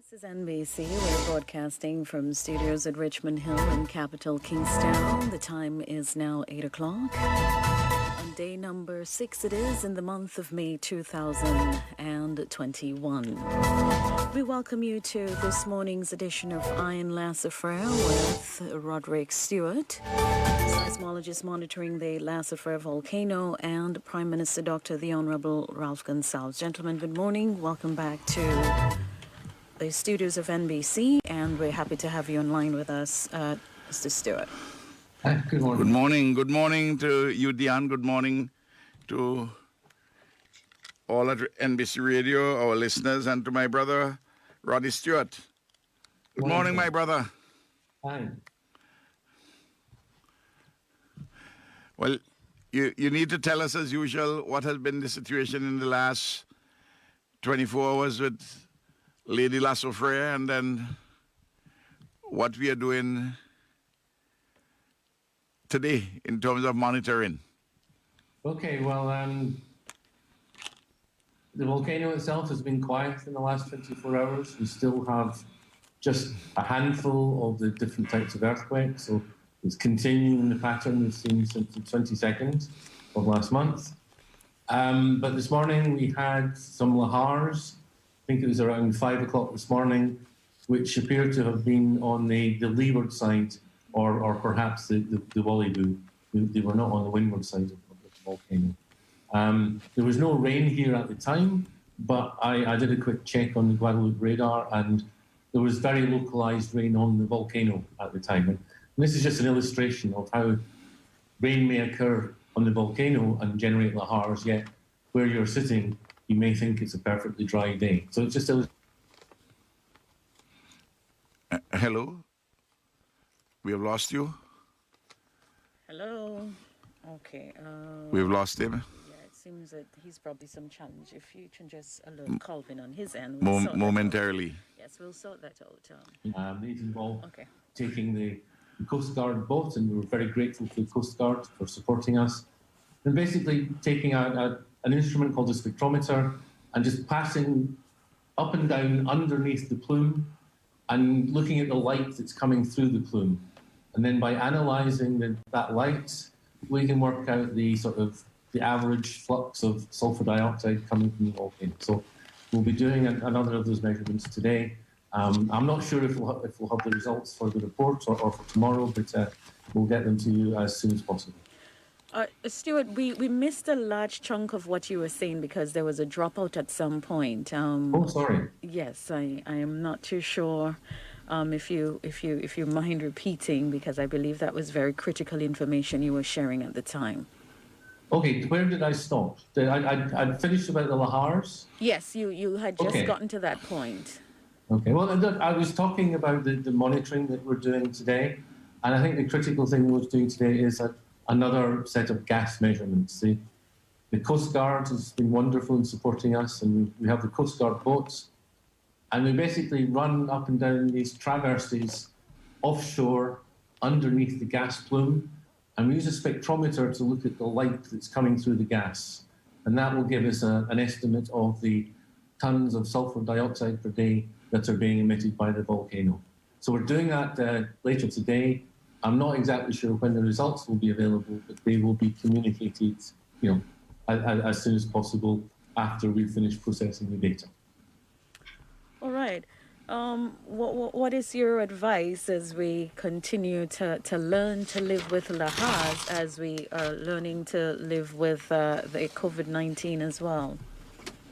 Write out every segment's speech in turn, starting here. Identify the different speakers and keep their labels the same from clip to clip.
Speaker 1: This is NBC. We're broadcasting from studios at Richmond Hill in capital Kingstown. The time is now 8 o'clock. On day number 6 it is in the month of May 2021. We welcome you to this morning's edition of Iron Soufriere with Roderick Stewart, seismologist monitoring the Soufriere volcano, and Prime Minister Dr. the Honourable Ralph Gonsalves. Gentlemen, good morning. Welcome back to the studios of NBC, and we're happy to have you online with us, Mr. Stewart.
Speaker 2: Good morning.
Speaker 3: Good morning. Good morning to you, Diane. Good morning to all at NBC Radio, our listeners, and to my brother, Roddy Stewart. Good morning, my brother.
Speaker 2: Hi.
Speaker 3: Well, you need to tell us, as usual, what has been the situation in the last 24 hours with Lady Soufriere, and then what we are doing today in terms of monitoring.
Speaker 2: Okay, well, the volcano itself has been quiet in the last 24 hours. We still have just a handful of the different types of earthquakes, so it's continuing the pattern we've seen since the 22nd of last month. But this morning we had some lahars. I think it was around 5 o'clock this morning, which appeared to have been on the leeward side, or perhaps the Wallaboo. They were not on the windward side of the volcano. There was no rain here at the time, but I did a quick check on the Guadeloupe radar, and there was very localized rain on the volcano at the time. And this is just an illustration of how rain may occur on the volcano and generate lahars, yet where you're sitting, you may think it's a perfectly dry day. So it's just
Speaker 3: Hello? We have lost you?
Speaker 1: Hello. Okay.
Speaker 3: We've lost him?
Speaker 1: Yeah, it seems that he's probably some challenge. If you can just alert Colvin on his end. We'll sort
Speaker 3: momentarily.
Speaker 1: Yes, we'll sort that out.
Speaker 2: these involve
Speaker 1: Okay.
Speaker 2: taking the Coast Guard boat, and we were very grateful to the Coast Guard for supporting us. And basically taking out an instrument called a spectrometer and just passing up and down underneath the plume and looking at the light that's coming through the plume. And then by analysing that light, we can work out the average flux of sulfur dioxide coming from the volcano. So we'll be doing another of those measurements today. I'm not sure if we'll have the results for the report or for tomorrow, but we'll get them to you as soon as possible.
Speaker 1: Stuart, we missed a large chunk of what you were saying because there was a dropout at some point.
Speaker 2: Oh, sorry.
Speaker 1: Yes, I am not too sure if you mind repeating, because I believe that was very critical information you were sharing at the time.
Speaker 2: Okay, where did I stop? I'd finished about the lahars?
Speaker 1: Yes, you had just gotten to that point.
Speaker 2: Okay, well, I was talking about the monitoring that we're doing today, and I think the critical thing we're doing today is another set of gas measurements. The Coast Guard has been wonderful in supporting us, and we have the Coast Guard boats, and we basically run up and down these traverses offshore underneath the gas plume, and we use a spectrometer to look at the light that's coming through the gas, and that will give us an estimate of the tons of sulfur dioxide per day that are being emitted by the volcano. So we're doing that later today. I'm not exactly sure when the results will be available, but they will be communicated, as soon as possible after we finish processing the data.
Speaker 1: All right. What is your advice as we continue to learn to live with lahars, as we are learning to live with the COVID-19 as well?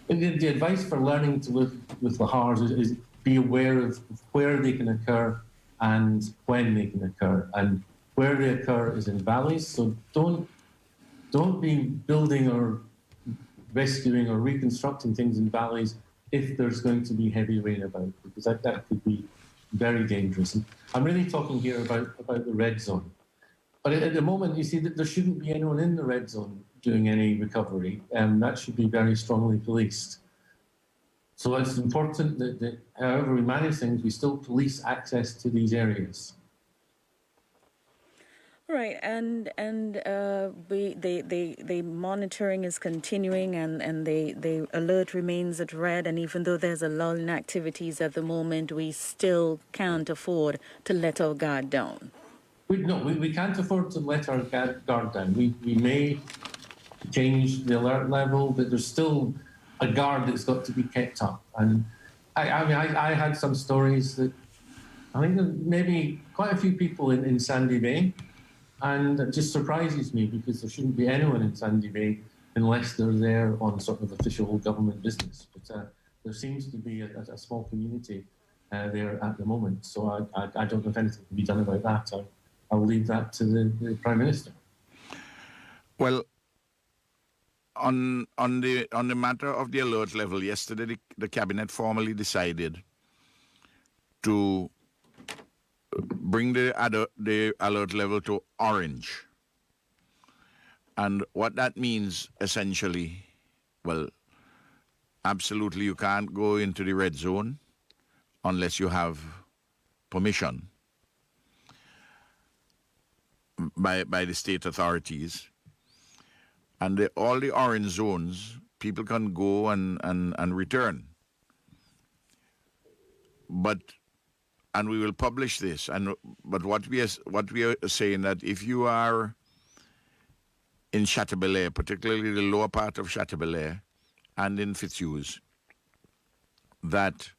Speaker 2: The advice for learning to live with lahars is be aware of where they can occur and when they can occur. And where they occur is in valleys, so don't be building or rescuing or reconstructing things in valleys if there's going to be heavy rain about, because that could be very dangerous. And I'm really talking here about the red zone. But at the moment, you see that there shouldn't be anyone in the red zone doing any recovery, and that should be very strongly policed. So it's important that however we manage things, we still police access to these areas.
Speaker 1: Right, and the monitoring is continuing, and the alert remains at red. And even though there's a lull in activities at the moment, we still can't afford to let our guard down.
Speaker 2: We can't afford to let our guard down. We may change the alert level, but there's still a guard that's got to be kept up. And I had some stories that I think there maybe quite a few people in Sandy Bay. And it just surprises me because there shouldn't be anyone in Sandy Bay unless they're there on sort of official government business. But there seems to be a small community there at the moment. So I don't know if anything can be done about that. I'll leave that to the Prime Minister.
Speaker 3: Well, on the matter of the alert level, yesterday the cabinet formally decided to bring the alert level to orange. And what that means essentially, well, absolutely you can't go into the red zone unless you have permission by the state authorities. And all the orange zones, people can go and return. And we will publish this. But what we are saying that if you are in Chateaubelair, particularly the lower part of Chateaubelair and in Fitzhughes, that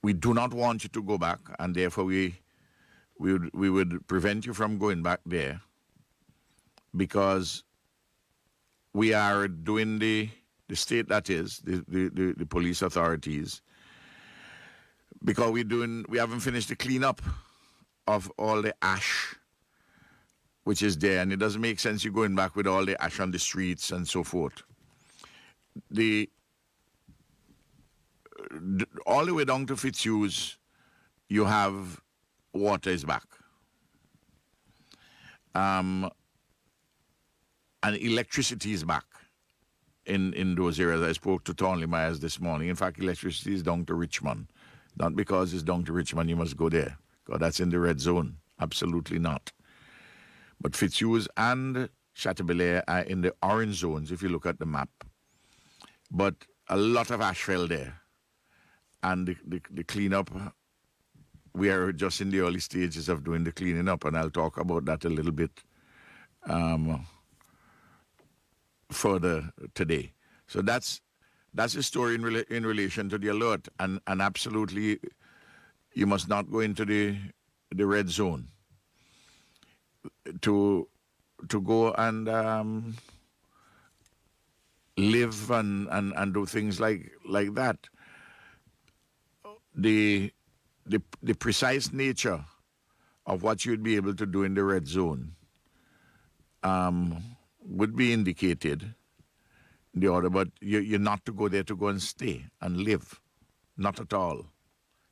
Speaker 3: we do not want you to go back, and therefore we would prevent you from going back there, because we are doing the state, that is the police authorities, because we haven't finished the cleanup of all the ash which is there, and it doesn't make sense you going back with all the ash on the streets and so forth. All the way down to Fitzhughes, you have water is back. And electricity is back in those areas. I spoke to Thornley Myers this morning. In fact, electricity is down to Richmond. Not because it's down to Richmond, you must go there, because that's in the red zone. Absolutely not. But Fitzhughes and Chateaubelair are in the orange zones, if you look at the map. But a lot of ash fell there. And the cleanup, we are just in the early stages of doing the cleaning up, and I'll talk about that a little bit further today. So that's the story in relation to the alert, and absolutely you must not go into the red zone to go and live and do things like that. The precise nature of what you'd be able to do in the red zone would be indicated in the order, but you're not to go there to go and stay and live. Not at all.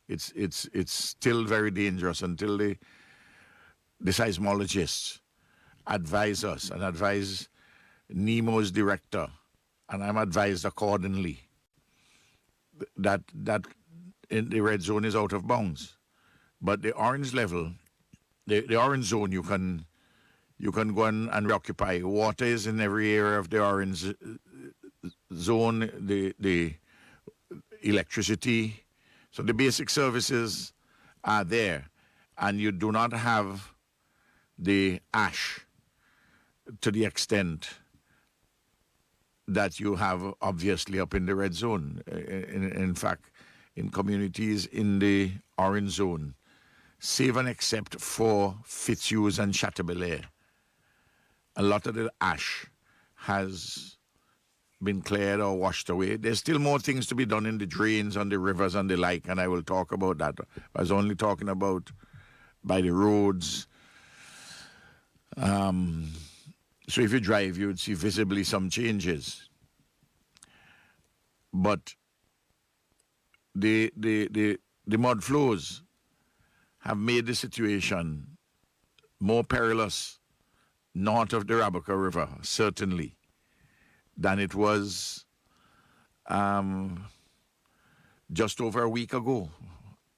Speaker 3: It's still very dangerous until the seismologists advise us and advise NEMO's director, and I'm advised accordingly, that in the red zone is out of bounds. But the orange level, the orange zone, you can go and occupy. Water is in every area of the orange zone, the electricity. So the basic services are there, and you do not have the ash to the extent that you have obviously up in the red zone. In fact, in communities in the orange zone, save and except for Fitzhughes and Chateaubelair, a lot of the ash has been cleared or washed away. There's still more things to be done in the drains, on the rivers and the like, and I will talk about that. I was only talking about by the roads. So if you drive, you would see visibly some changes. But the mud flows have made the situation more perilous north of the Rabuka River, certainly, than it was just over a week ago.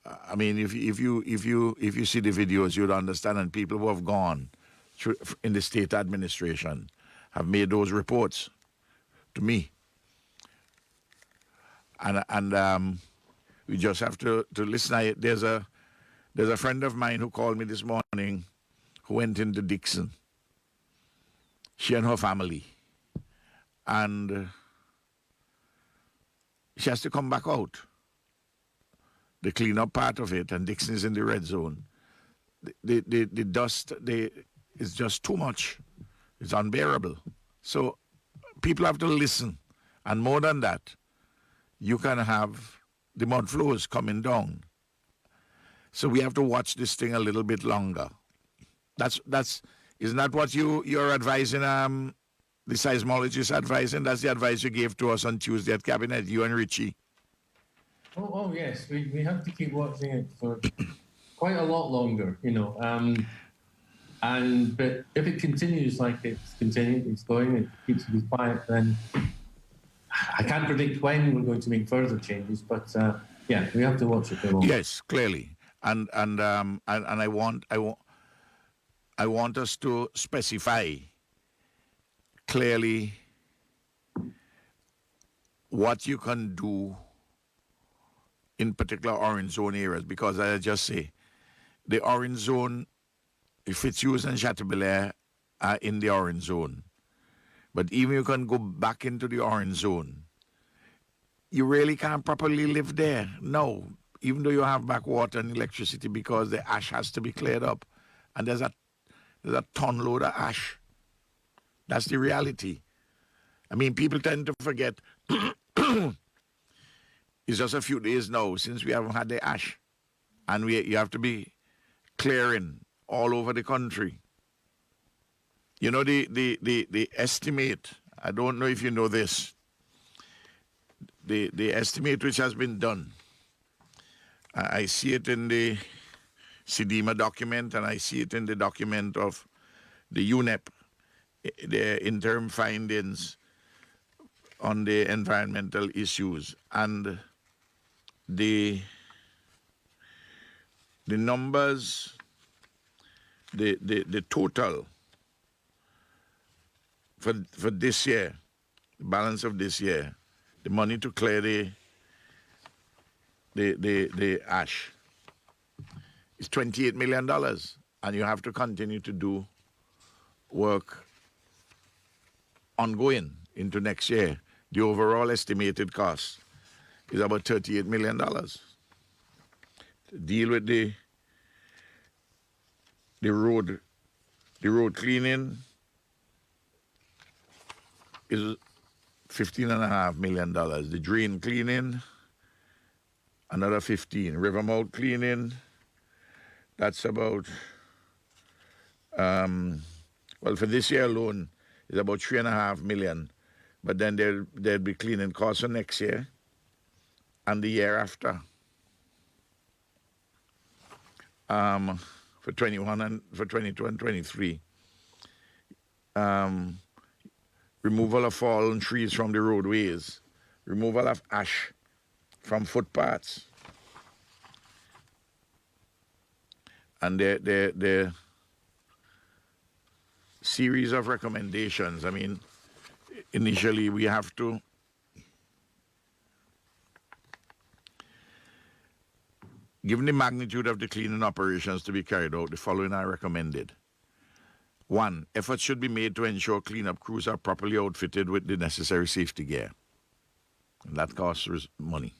Speaker 3: I mean, if you see the videos, you'd understand. And people who have gone through, in the state administration have made those reports to me. And we just have to listen. There's a friend of mine who called me this morning who went into Dixon. She and her family. And she has to come back out. The cleanup part of it, and Dixon is in the red zone. The dust is just too much. It's unbearable. So people have to listen. And more than that, you can have the mud flows coming down. So we have to watch this thing a little bit longer. Isn't that what you're advising, the seismologist advising? That's the advice you gave to us on Tuesday at Cabinet, you and Richie.
Speaker 2: Oh yes, we have to keep watching it for quite a lot longer, you know. But if it continues like it's going, it keeps to be quiet, then I can't predict when we're going to make further changes. But yeah, we have to watch it for long.
Speaker 3: Yes, clearly, and I want us to specify clearly what you can do in particular orange zone areas, because as I just say, the orange zone, Fitzhugh and Chateaubelair are in the orange zone. But even you can go back into the orange zone, you really can't properly live there. No, even though you have backwater and electricity, because the ash has to be cleared up. And there's a ton load of ash. That's the reality. I mean, people tend to forget it's just a few days now since we haven't had the ash. And you have to be clearing all over the country. You know, the estimate, I don't know if you know this, the estimate which has been done, I see it in the SEDEMA document, and I see it in the document of the UNEP, the interim findings on the environmental issues. And the numbers, the total for this year, the balance of this year, the money to clear the ash is $28 million, and you have to continue to do work ongoing into next year. The overall estimated cost is about $38 million to deal with the road cleaning is $15.5 million. The drain cleaning, another 15. River mouth cleaning, that's about, well, for this year alone, it's about $3.5 million. But then there'll be cleaning costs for next year and the year after. For 21 and for 22 and 23. Removal of fallen trees from the roadways, removal of ash from footpaths. And the series of recommendations. I mean, initially we have to given the magnitude of the cleaning operations to be carried out, the following are recommended. 1, efforts should be made to ensure cleanup crews are properly outfitted with the necessary safety gear. And that costs money.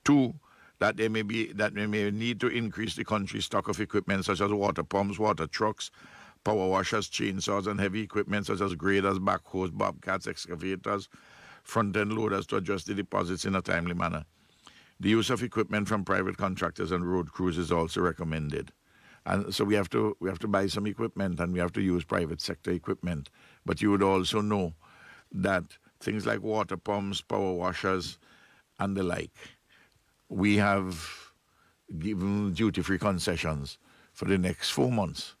Speaker 3: 2, that they may need to increase the country's stock of equipment such as water pumps, water trucks, power washers, chainsaws, and heavy equipment such as graders, backhoes, bobcats, excavators, front-end loaders to adjust the deposits in a timely manner. The use of equipment from private contractors and road crews is also recommended. And so we have to buy some equipment, and we have to use private sector equipment. But you would also know that things like water pumps, power washers, and the like, we have given duty-free concessions for the next 4 months.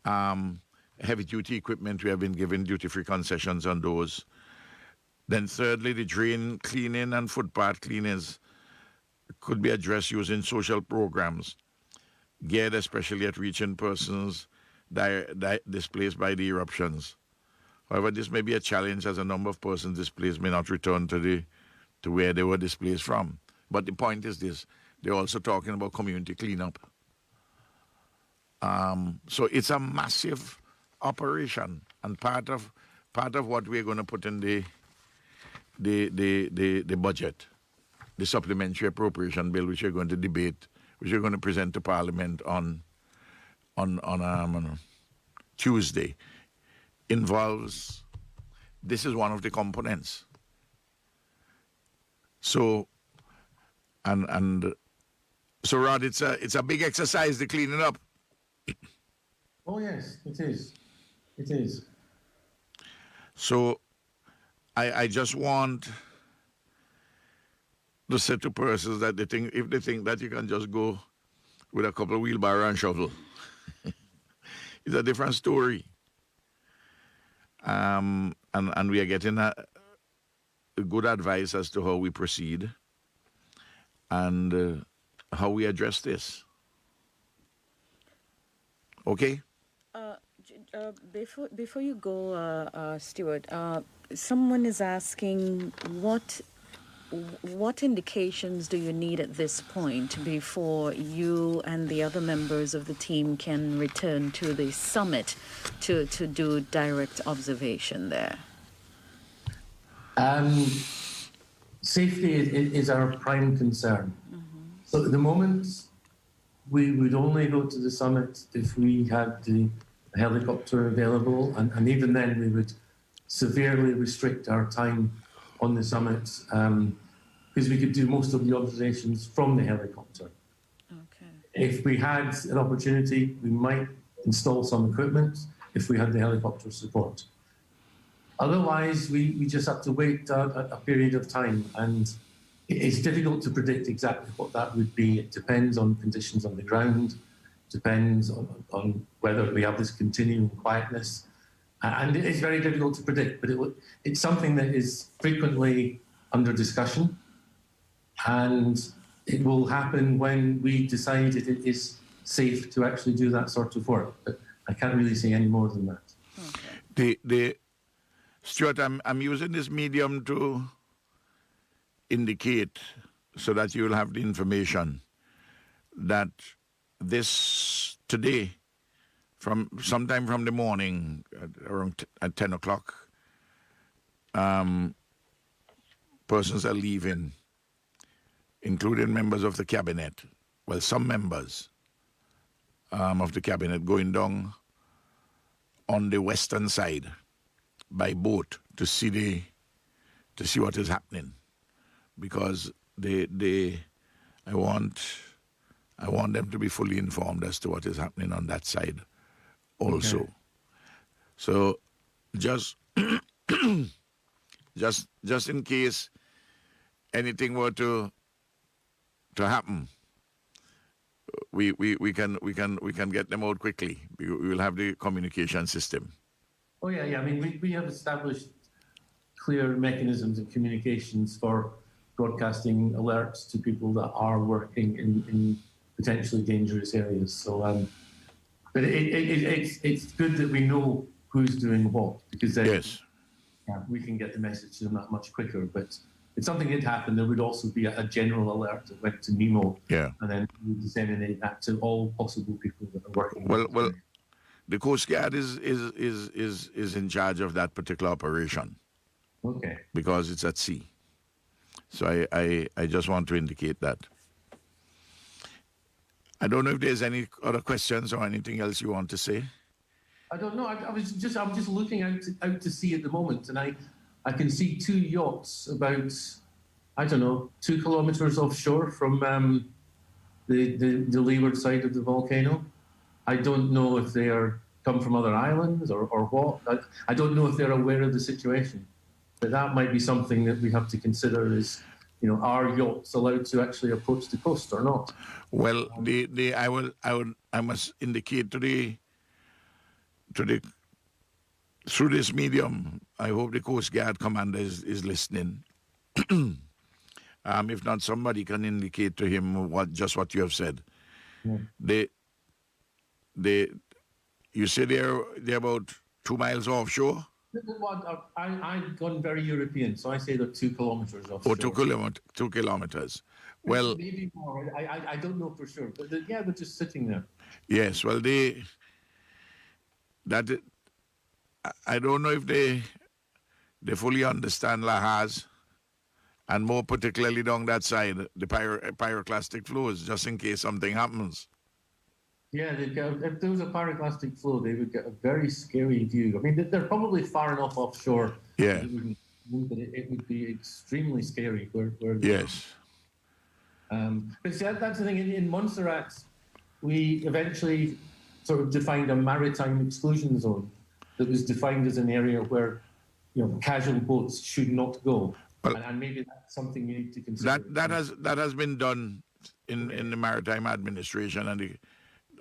Speaker 3: Heavy-duty equipment, we have been given duty-free concessions on those. Then thirdly, the drain cleaning and footpath cleaners could be addressed using social programs geared especially at reaching persons displaced by the eruptions. However, this may be a challenge as a number of persons displaced may not return to where they were displaced from. But the point is this, they're also talking about community cleanup. So it's a massive operation, and part of what we're going to put in the budget, the supplementary appropriation bill, which we're going to debate, which we're going to present to Parliament on Tuesday, involves, this is one of the components. So, so Rod, it's a big exercise, the cleaning up.
Speaker 2: Oh yes, it is. It is.
Speaker 3: So, I just want to say to persons that if they think that you can just go with a couple of wheelbarrow and shovel, it's a different story. And we are getting a good advice as to how we proceed and how we address this. Okay?
Speaker 1: Before you go, Stewart, someone is asking what indications do you need at this point before you and the other members of the team can return to the summit to do direct observation there?
Speaker 2: Safety is our prime concern. So at the moment, we would only go to the summit if we had the helicopter available, and even then we would severely restrict our time on the summit because we could do most of the observations from the helicopter.
Speaker 1: Okay.
Speaker 2: If we had an opportunity, we might install some equipment if we had the helicopter support. Otherwise, we just have to wait a period of time, and it's difficult to predict exactly what that would be. It depends on conditions on the ground, depends on whether we have this continuing quietness. And it is very difficult to predict, but it's something that is frequently under discussion, and it will happen when we decide it is safe to actually do that sort of work. But I can't really say any more than that.
Speaker 3: Okay. Stuart, I'm using this medium to indicate, so that you will have the information, that this today, from sometime from the morning around at 10 o'clock, persons are leaving, including members of the cabinet. Well, some members of the cabinet going down on the western side by boat to see what is happening, because I want them to be fully informed as to what is happening on that side also. Okay. So just in case anything were to happen, we can get them out quickly. We will have the communication system.
Speaker 2: Oh yeah. I mean, we have established clear mechanisms of communications for broadcasting alerts to people that are working in potentially dangerous areas. So, but it's good that we know who's doing what, because then
Speaker 3: yes,
Speaker 2: we can get the message to them that much quicker. But if something did happen, there would also be a general alert that went to Nemo, and then we disseminate that to all possible people that are working.
Speaker 3: Well, the Coast Guard is in charge of that particular operation.
Speaker 2: Okay.
Speaker 3: Because it's at sea. So I just want to indicate that. I don't know if there's any other questions or anything else you want to say.
Speaker 2: I don't know. I'm just looking out to sea at the moment, and I can see two yachts about, I don't know, 2 kilometers offshore from the leeward side of the volcano. I don't know if they come from other islands or what. I don't know if they're aware of the situation. But that might be something that we have to consider is, are yachts allowed to actually approach the coast or not?
Speaker 3: Well, I must indicate through this medium, I hope the Coast Guard commander is listening. If not, somebody can indicate to him just what you have said.
Speaker 2: Yeah.
Speaker 3: You say they're about 2 miles offshore?
Speaker 2: I've gone very European, so I say they're 2 kilometers offshore.
Speaker 3: 2 kilometers. Well,
Speaker 2: maybe more. I don't know for sure, but they're just sitting there.
Speaker 3: Yes, well, I don't know if they fully understand Lahaz, and more particularly down that side, the pyroclastic flows, just in case something happens.
Speaker 2: Yeah, if there was a pyroclastic flow, they would get a very scary view. I mean, they're probably far enough offshore.
Speaker 3: Yeah.
Speaker 2: But it would be extremely scary where
Speaker 3: Yes.
Speaker 2: But see, that's the thing. In Montserrat, we eventually sort of defined a maritime exclusion zone that was defined as an area where, casual boats should not go. Well, and maybe that's something you need to consider.
Speaker 3: That has been done in the Maritime Administration, and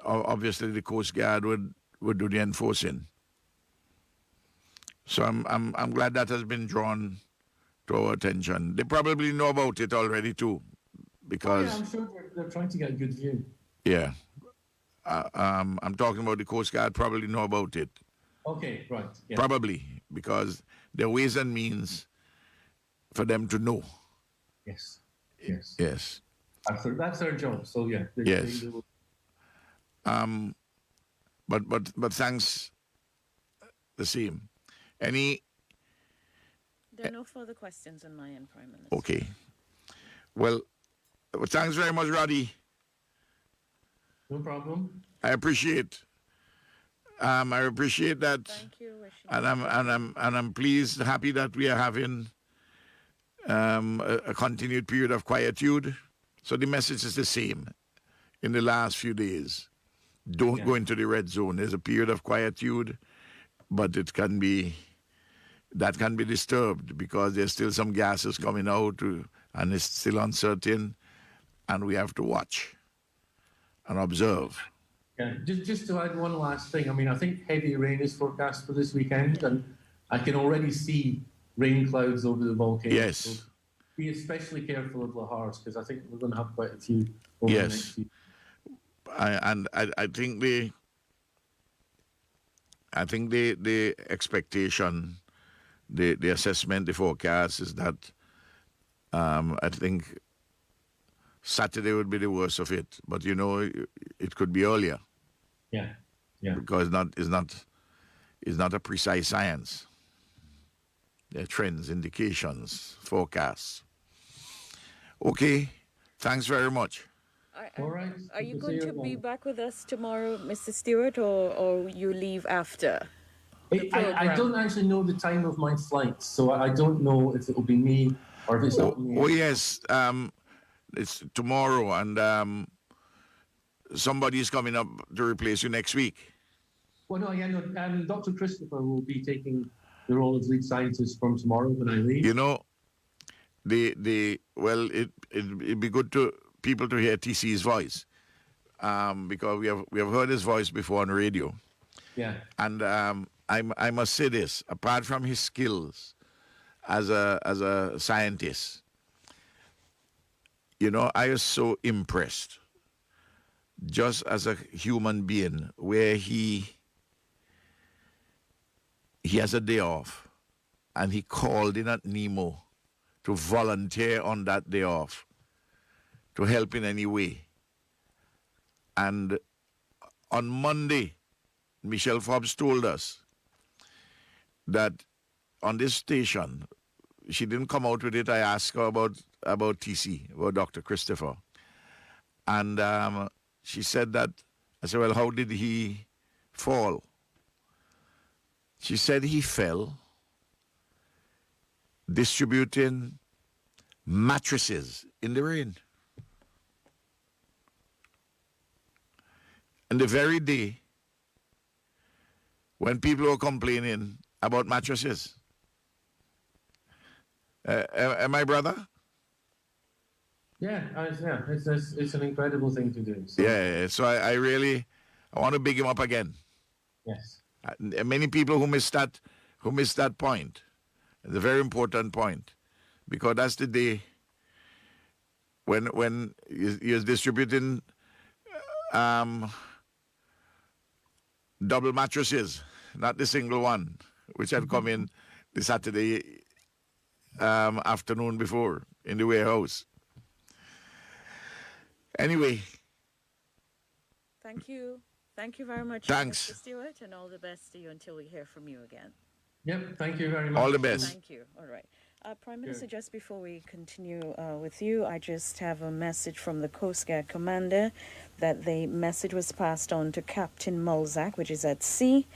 Speaker 3: obviously the Coast Guard would do the enforcing. So I'm glad that has been drawn to our attention. They probably know about it already too, because
Speaker 2: I'm sure they're trying to get a good view.
Speaker 3: Yeah, I'm talking about the Coast Guard probably know about it.
Speaker 2: Okay, right. Yeah.
Speaker 3: Probably, because there are ways and means for them to know.
Speaker 2: Yes.
Speaker 3: Yes.
Speaker 2: That's their job. So yeah.
Speaker 3: Yes. But thanks the same.
Speaker 1: There are no further questions on my end, Prime Minister.
Speaker 3: Okay. Well, thanks very much, Roddy.
Speaker 2: No problem.
Speaker 3: I appreciate that.
Speaker 1: Thank you.
Speaker 3: And I'm pleased, happy that we are having a continued period of quietude. So the message is the same in the last few days. Don't go into the red zone. There's a period of quietude, but that can be disturbed because there's still some gases coming out and it's still uncertain, and we have to watch and observe.
Speaker 2: Yeah, just to add one last thing. I mean, I think heavy rain is forecast for this weekend, and I can already see rain clouds over the volcano.
Speaker 3: Yes.
Speaker 2: So be especially careful of Lahars, because I think we're going to have quite a few over the next few.
Speaker 3: I think the expectation, the assessment, the forecast is that I think Saturday would be the worst of it, but it could be earlier.
Speaker 2: Yeah.
Speaker 3: Because it's not a precise science. There are trends, indications, forecasts. Okay, thanks very much.
Speaker 2: All right.
Speaker 1: Are you going to be back with us tomorrow, Mr. Stewart, or you leave after?
Speaker 2: I don't actually know the time of my flight, so I don't know if it will be me or if it's not me.
Speaker 3: Oh yes, it's tomorrow, and somebody is coming up to replace you next week.
Speaker 2: Well, no, Dr. Christopher will be taking the role of lead scientist from tomorrow when I leave. It'd be good to people to hear TC's voice, because we have heard his voice before on radio. Yeah.
Speaker 3: And I must say this: apart from his skills as a scientist, I was so impressed just as a human being, where he has a day off, and he called in at Nemo to volunteer on that day off to help in any way. And on Monday, Michelle Forbes told us that on this station, she didn't come out with it. I asked her about TC, about Dr. Christopher. And she said that, I said, well, how did he fall? She said he fell distributing mattresses in the rain. And the very day when people were complaining about mattresses. Am I, brother?
Speaker 2: Yeah, it's an incredible thing to do. So.
Speaker 3: Yeah, so I want to big him up again.
Speaker 2: Yes.
Speaker 3: Many people who missed that point. It's a very important point, because that's the day when you're distributing double mattresses, not the single one, which had come in the Saturday afternoon before in the warehouse. Anyway.
Speaker 1: Thank you. Thank you very much,
Speaker 3: Thanks.
Speaker 1: Mr. Stewart, and all the best to you until we hear from you again.
Speaker 2: Yep, thank you very much.
Speaker 3: All the best.
Speaker 1: Thank you. All right. Prime Minister, just before we continue with you, I just have a message from the Coast Guard Commander that the message was passed on to Captain Mulzac, which is at sea,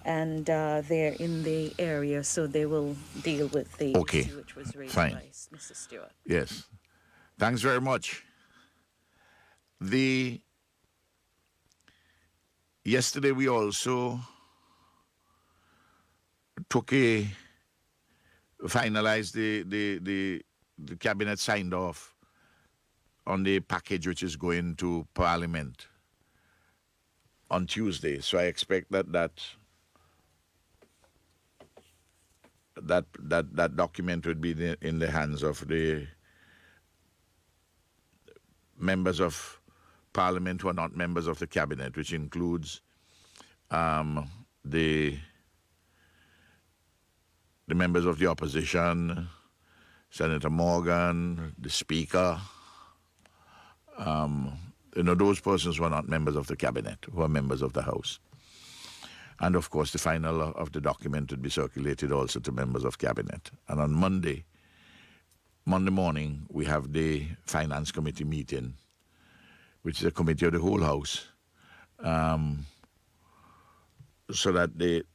Speaker 1: and they're in the area, so they will deal with the issue which was raised by Mr. Stewart.
Speaker 3: Yes. Thanks very much. Yesterday we also finalized the cabinet signed off on the package which is going to Parliament on Tuesday. So I expect that document would be in the hands of the members of Parliament who are not members of the cabinet, which includes the members of the opposition, Senator Morgan, the Speaker, those persons who are not members of the cabinet, who are members of the House. And of course, the final of the document would be circulated also to members of cabinet. And on Monday morning, we have the Finance Committee meeting, which is a committee of the whole House, so that the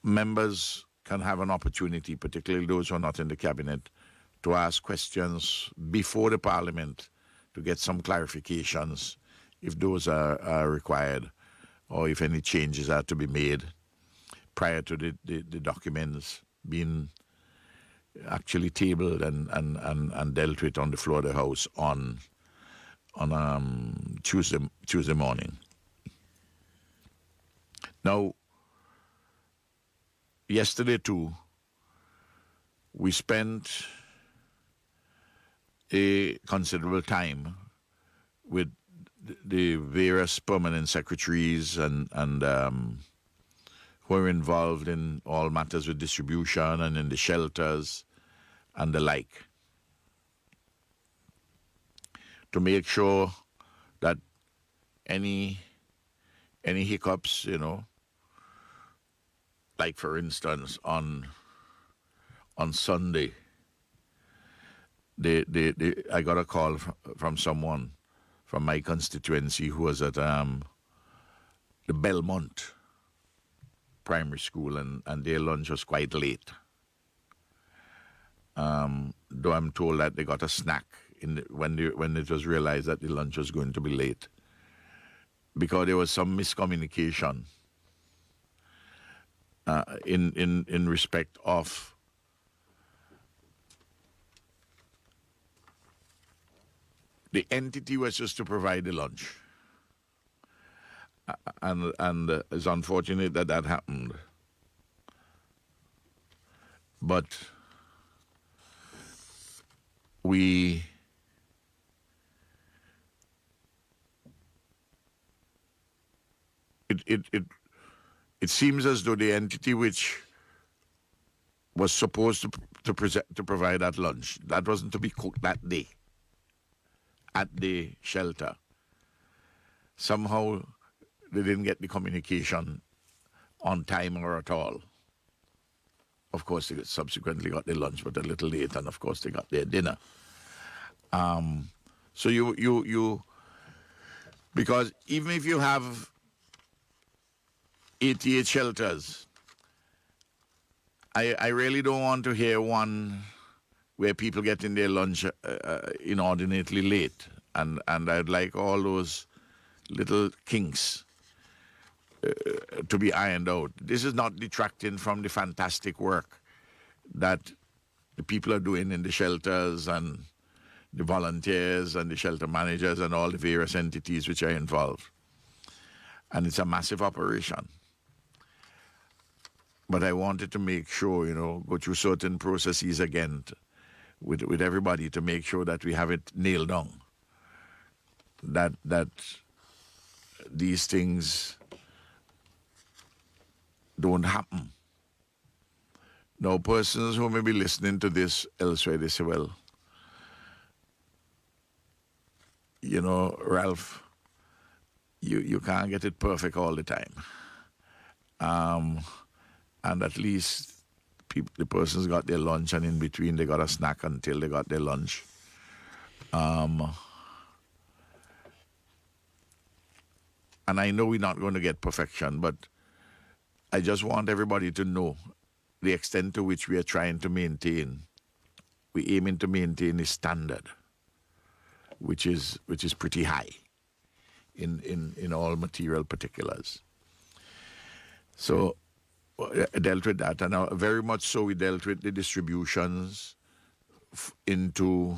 Speaker 3: members can have an opportunity, particularly those who are not in the cabinet, to ask questions before the Parliament to get some clarifications if those are required, or if any changes are to be made prior to the documents being actually tabled and dealt with on the floor of the House on Tuesday morning. Now, yesterday too, we spent a considerable time with the various permanent secretaries and who are involved in all matters with distribution and in the shelters and the like, to make sure that any hiccups, like for instance on Sunday, I got a call from someone from my constituency who was at the Belmont primary school, and their lunch was quite late. Though I'm told that they got a snack when it was realized that the lunch was going to be late, because there was some miscommunication in respect of the entity was just to provide the lunch, and it's unfortunate that happened. But it seems as though the entity which was supposed to provide that lunch, that wasn't to be cooked that day at the shelter. Somehow they didn't get the communication on time or at all. Of course, they subsequently got their lunch, but a little late, and of course they got their dinner. So you because even if you have 88 shelters, I really don't want to hear one where people get in their lunch inordinately late, and I'd like all those little kinks to be ironed out. This is not detracting from the fantastic work that the people are doing in the shelters, and the volunteers and the shelter managers and all the various entities which are involved. And it's a massive operation. But I wanted to make sure, go through certain processes again, with everybody to make sure that we have it nailed down. That these things don't happen. Now, persons who may be listening to this elsewhere, they say, well, you know, Ralph, you can't get it perfect all the time. And at least the persons got their lunch, and in between they got a snack until they got their lunch. And I know we're not going to get perfection, but I just want everybody to know the extent to which we are trying to maintain. We're aiming to maintain a standard, which is pretty high in all material particulars. So I dealt with that, and very much so we dealt with the distributions into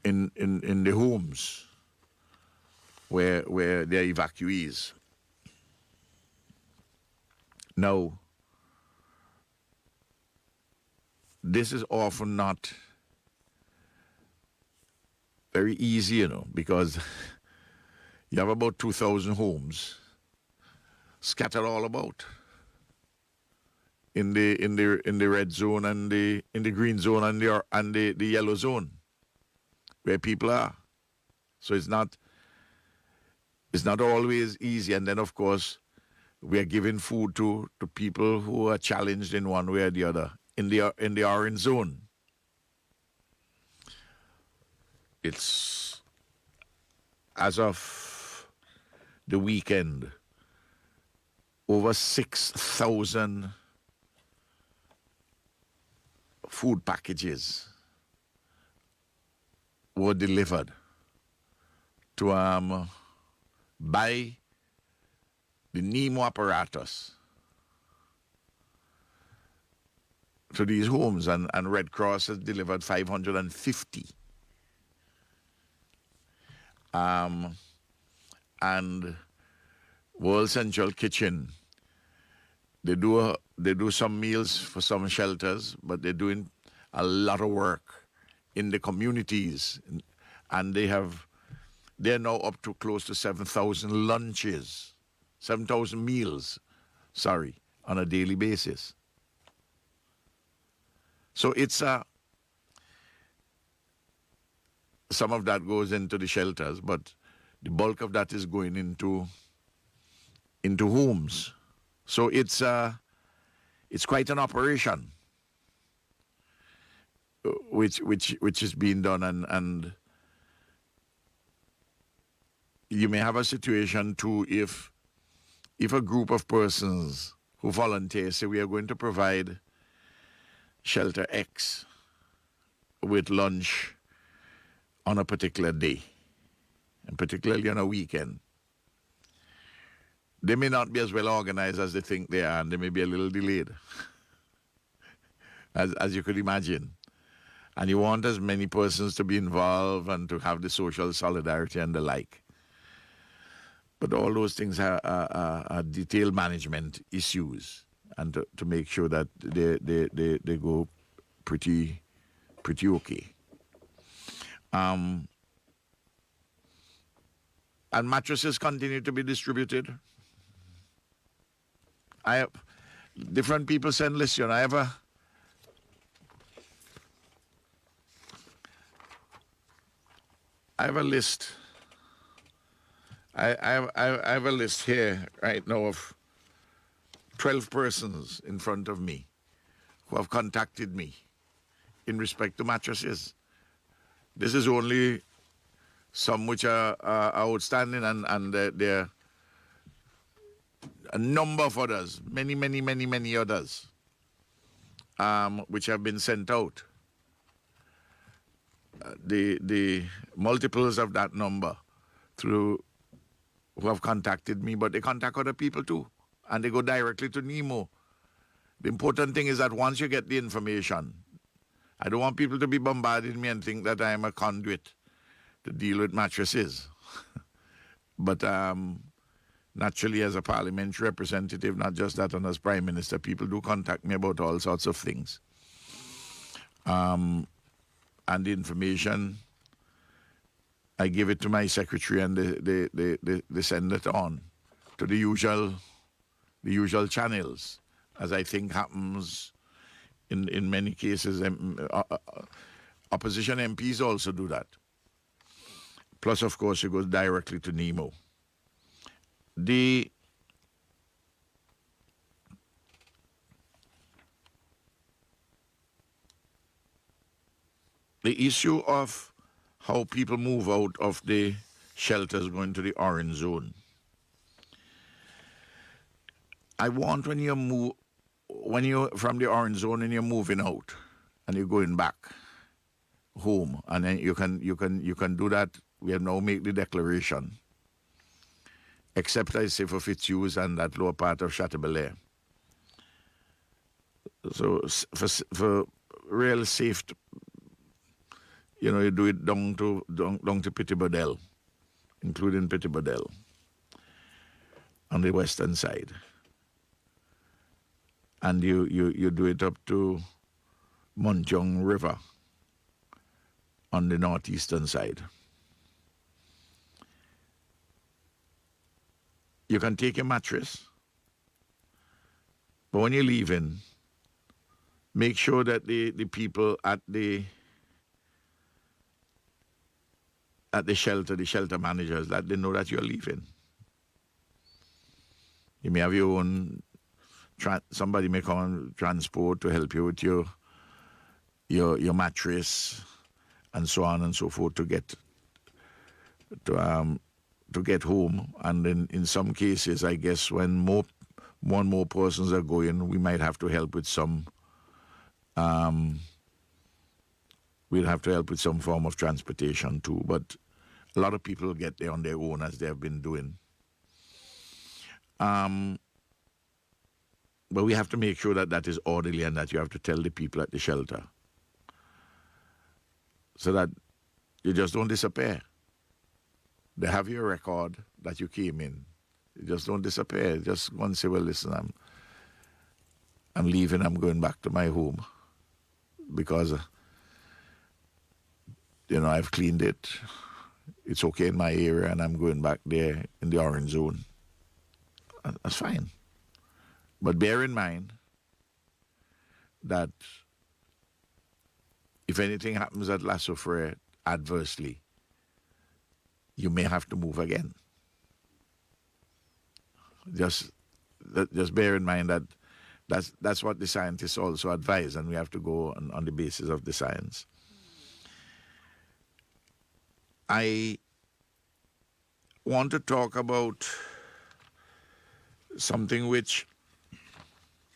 Speaker 3: in the homes where there are evacuees. Now, this is often not very easy, you know, because you have about 2,000 homes scattered all about in the red zone and in the green zone and the yellow zone where people are. So it's not always easy. And then of course we are giving food to people who are challenged in one way or the other in the orange zone. It's as of the weekend, over 6,000 food packages were delivered to by the NEMO apparatus to these homes, and Red Cross has delivered 550. And World Central Kitchen, they do some meals for some shelters, but they're doing a lot of work in the communities, and they're now up to close to 7,000 lunches, 7,000 meals, on a daily basis. So it's some of that goes into the shelters, but the bulk of that is going into homes. So it's quite an operation which is being done, and you may have a situation too if a group of persons who volunteer say we are going to provide shelter X with lunch on a particular day, and particularly on a weekend. They may not be as well organized as they think they are, and they may be a little delayed, as you could imagine. And you want as many persons to be involved and to have the social solidarity and the like. But all those things are detailed management issues, and to make sure that they go pretty okay. And mattresses continue to be distributed. I have different people send lists. I have a list. I have a list here right now of 12 persons in front of me who have contacted me in respect to mattresses. This is only some which are outstanding, and there are a number of others, many others, which have been sent out. The multiples of that number who have contacted me, but they contact other people too, and they go directly to NEMO. The important thing is that once you get the information, I don't want people to be bombarding me and think that I'm a conduit to deal with mattresses. But naturally, as a parliamentary representative, not just that, and as Prime Minister, people do contact me about all sorts of things. And the information, I give it to my secretary, and they send it on to the usual channels, as I think happens in many cases. Opposition MPs also do that. Plus, of course, it goes directly to NEMO. The issue of how people move out of the shelters going to the orange zone. I want when you're from the orange zone and you're moving out and you're going back home, and then you can do that. We have now made the declaration, except I say for Fitzhugh and that lower part of Chateaubelair. So for real safe, you do it down to Petit Bodel, including Petit Bodel, on the western side. And you do it up to Montjong River on the northeastern side. You can take a mattress, but when you're leaving, make sure that the people at the shelter, the shelter managers, that they know that you're leaving. You may have your own, somebody may come on transport to help you with your mattress and so on and so forth to get home. And then in some cases, I guess when more persons are going, we might have to help with some. We'll have to help with some form of transportation too. But a lot of people get there on their own, as they have been doing. But we have to make sure that is orderly, and that you have to tell the people at the shelter, so that you just don't disappear. They have your record that you came in. You just don't disappear. Just go and say, well, listen, I'm leaving, I'm going back to my home because, I've cleaned it. It's okay in my area, and I'm going back there in the orange zone. That's fine. But bear in mind that if anything happens at La Soufriere adversely, you may have to move again. Just bear in mind that that's what the scientists also advise, and we have to go on the basis of the science. I want to talk about something which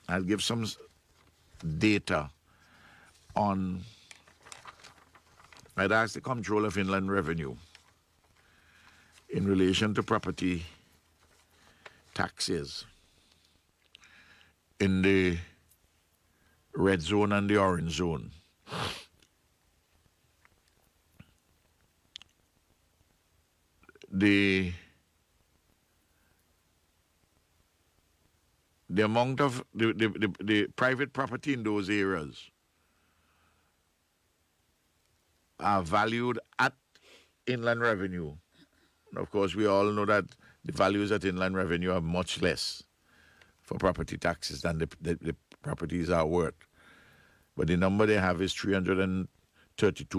Speaker 3: I'll give some data on. I'd ask the Comptroller of Inland Revenue in relation to property taxes in the red zone and the orange zone. The amount of the private property in those areas are valued at Inland Revenue. Of course, we all know that the values at Inland Revenue are much less for property taxes than the properties are worth. But the number they have is $332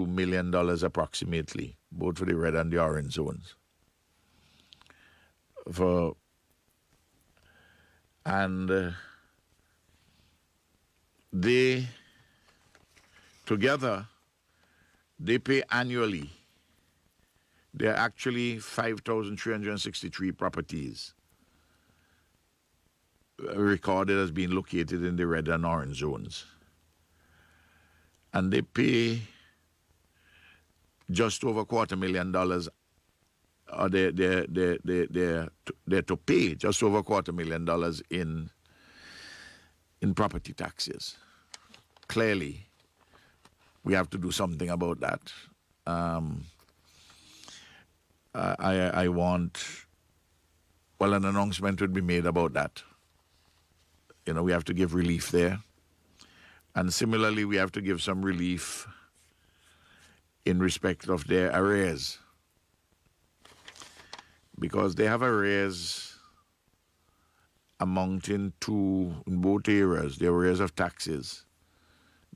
Speaker 3: million approximately, both for the red and the orange zones. They together, they pay annually. There are actually 5,363 properties recorded as being located in the red and orange zones. And they pay just over $250,000, or they're to pay just over $250,000 in property taxes. Clearly, we have to do something about that. I want, an announcement would be made about that. We have to give relief there. And similarly, we have to give some relief in respect of their arrears, because they have arrears amounting to, in both areas, the arrears of taxes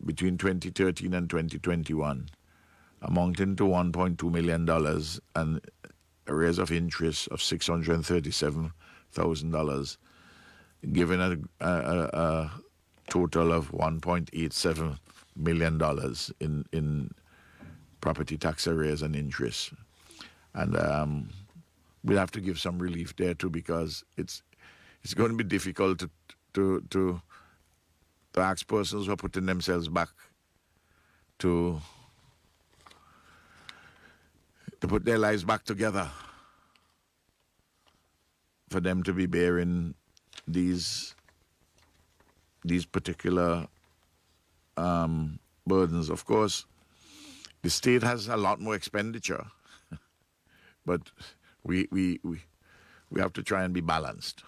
Speaker 3: between 2013 and 2021, amounting to $1.2 million, and arrears of interest of $637,000, giving a total of $1.87 million in property tax arrears and interest. And we'll have to give some relief there too, because it's going to be difficult to ask persons who are putting themselves back to put their lives back together, for them to be bearing these particular burdens. Of course, the state has a lot more expenditure, but we have to try and be balanced.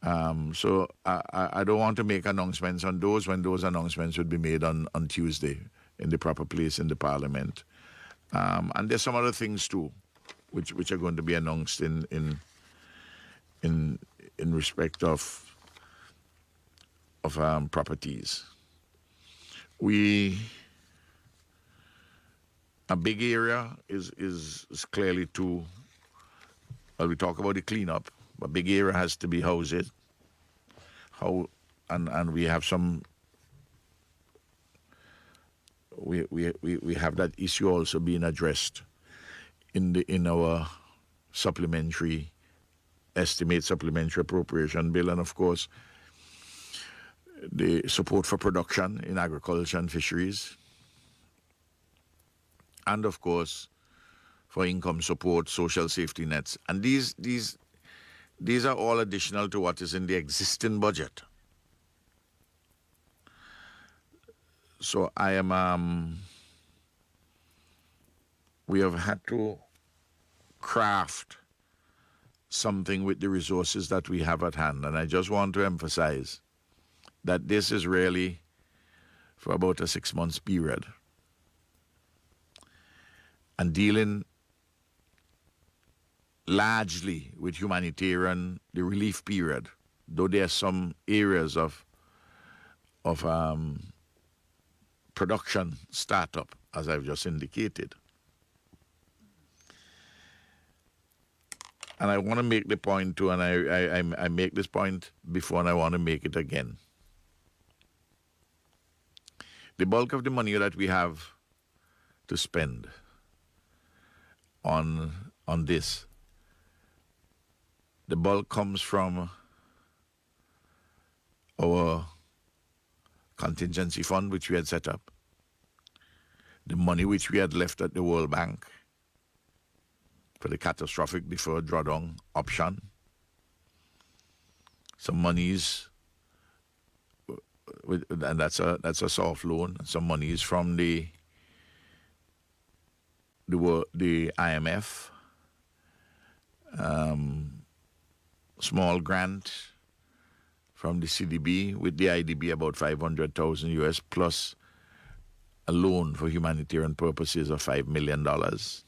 Speaker 3: So I don't want to make announcements on those when those announcements would be made on Tuesday in the proper place in the Parliament. And there's some other things too, which are going to be announced in respect of properties. A big area is clearly to, well, we talk about the cleanup, but big area has to be houses. And we have some, we have that issue also being addressed in our supplementary appropriation bill, and of course the support for production in agriculture and fisheries, and of course for income support, social safety nets. And these are all additional to what is in the existing budget. So we have had to craft something with the resources that we have at hand. And I just want to emphasize that this is really for about a 6-month period, and dealing largely with humanitarian, the relief period, though there are some areas of production startup, as I've just indicated. And I want to make the point too, and I make this point before, and I want to make it again. The bulk of the money that we have to spend on this, the bulk comes from our contingency fund, which we had set up, the money which we had left at the World Bank for the catastrophic deferred drawdown option, some monies, and that's a soft loan, some monies from the IMF, small grant from the CDB, with the IDB about $500,000 US, plus a loan for humanitarian purposes of $5 million. Of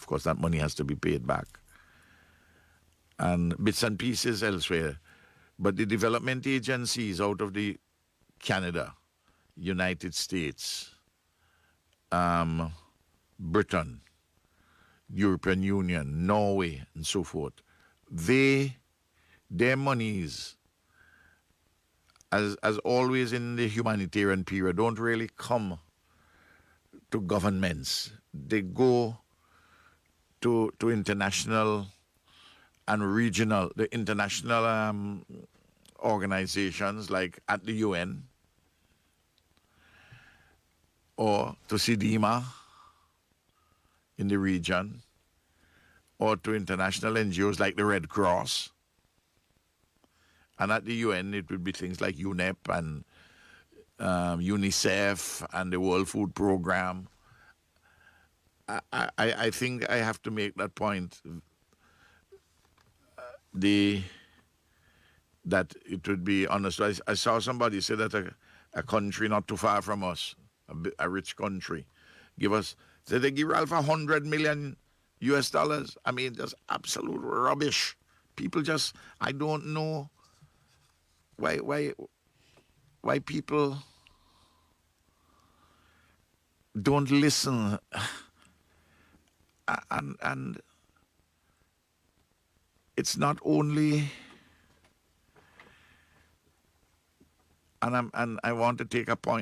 Speaker 3: course, that money has to be paid back. And bits and pieces elsewhere. But the development agencies out of the Canada, United States, Britain, European Union, Norway, and so forth, their monies, as always in the humanitarian period, don't really come to governments. They go to international and regional, the international organizations like at the UN, or to CDMA in the region, or to international NGOs like the Red Cross. And at the UN, it would be things like UNEP and UNICEF and the World Food Program. I think I have to make that point, that it would be honest. I saw somebody say that a country not too far from us, a rich country, give us, say they give Ralph $100 million US. I mean, just absolute rubbish. People just, I don't know why people don't listen. And it's not only, and I want to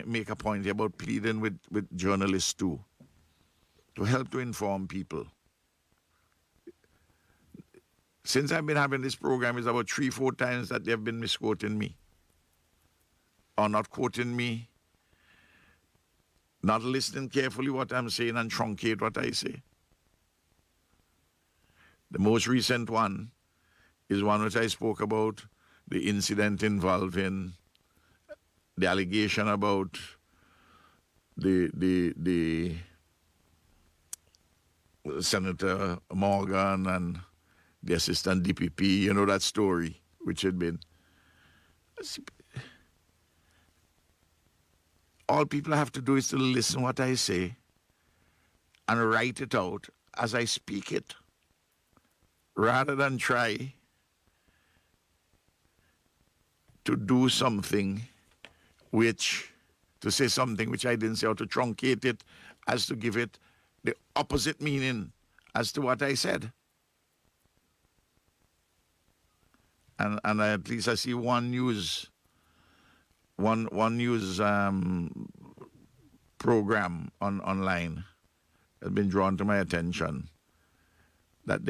Speaker 3: make a point here about pleading with journalists too, to help to inform people. Since I've been having this program, it's about 3-4 times that they've been misquoting me, or not quoting me, not listening carefully what I'm saying and truncate what I say. The most recent one is one which I spoke about, the incident involving the allegation about the Senator Morgan and the assistant DPP, you know that story, which had been. All people have to do is to listen what I say and write it out as I speak it, rather than try to do something to say something which I didn't say, or to truncate it as to give it the opposite meaning as to what I said. And at least I see one news program online has been drawn to my attention, that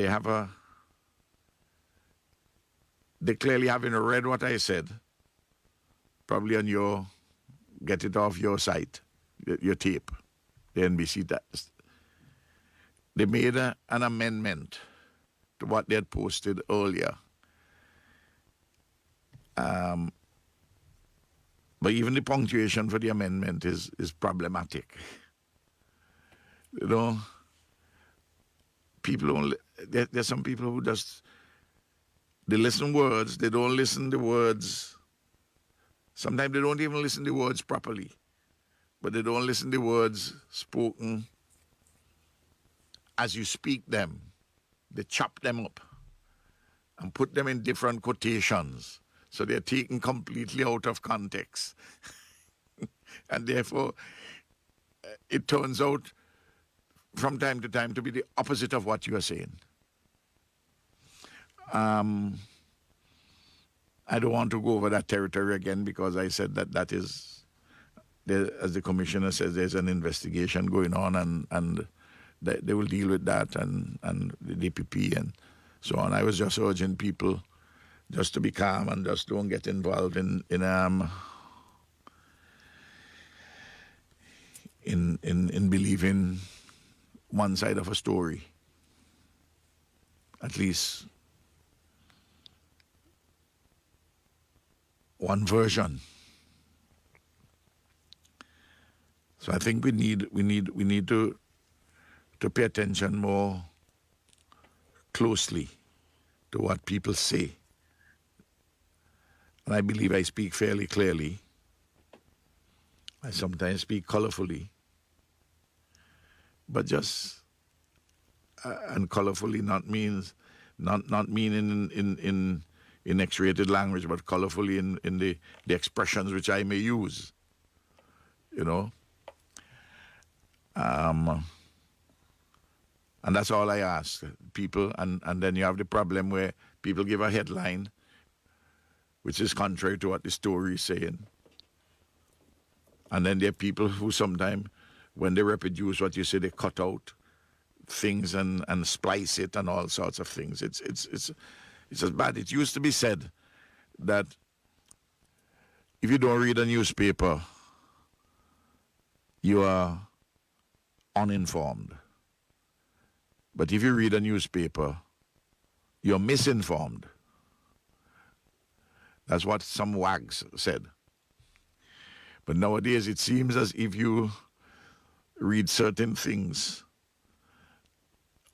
Speaker 3: they clearly haven't read what I said, probably on get it off your site, your tape, the NBC. They made an amendment to what they had posted earlier. But even the punctuation for the amendment is problematic. You know, people only, there's some people who just, they listen words, they don't listen the words. Sometimes they don't even listen the words properly, but they don't listen the words spoken as you speak them. They chop them up and put them in different quotations. So they're taken completely out of context. And therefore, it turns out from time to time to be the opposite of what you are saying. I don't want to go over that territory again, because I said that is, as the commissioner says, there's an investigation going on, and they will deal with that, and the DPP and so on. I was just urging people just to be calm and just don't get involved in believing one side of a story, at least one version. So I think we need to pay attention more closely to what people say. And I believe I speak fairly clearly. I sometimes speak colorfully, but just and colorfully not meaning in X-rated language, but colorfully in the expressions which I may use. You know. And that's all I ask people. And then you have the problem where people give a headline which is contrary to what the story is saying. And then there are people who sometimes, when they reproduce what you say, they cut out things and splice it and all sorts of things. It's as bad. It used to be said that if you don't read a newspaper, you are uninformed. But if you read a newspaper, you're misinformed. That's what some wags said. But nowadays it seems as if you read certain things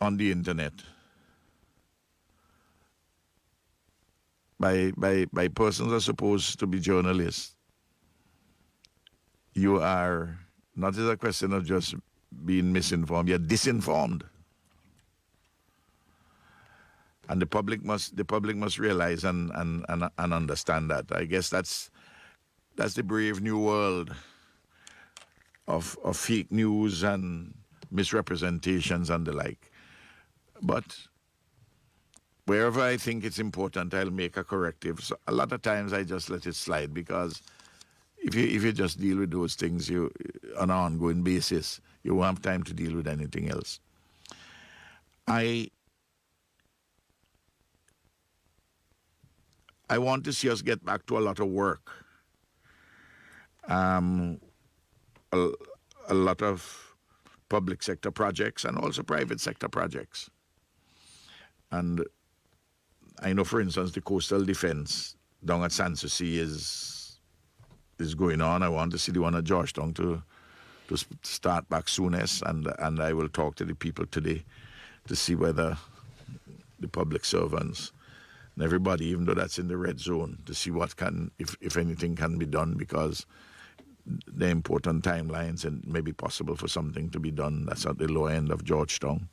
Speaker 3: on the internet by persons who are supposed to be journalists, you are not as a question of just being misinformed, you're disinformed. And the public must realize and understand that. I guess that's the brave new world of fake news and misrepresentations and the like. But wherever I think it's important, I'll make a corrective. So a lot of times I just let it slide, because if you just deal with those things on an ongoing basis, you won't have time to deal with anything else. I want to see us get back to a lot of work. A lot of public sector projects and also private sector projects. And I know, for instance, the coastal defense down at Sanssouci is going on. I want to see the one at Georgetown to start back soonest, and I will talk to the people today to see whether the public servants and everybody, even though that's in the red zone, to see what can, if anything can be done, because the important timelines and maybe possible for something to be done that's at the lower end of Georgetown.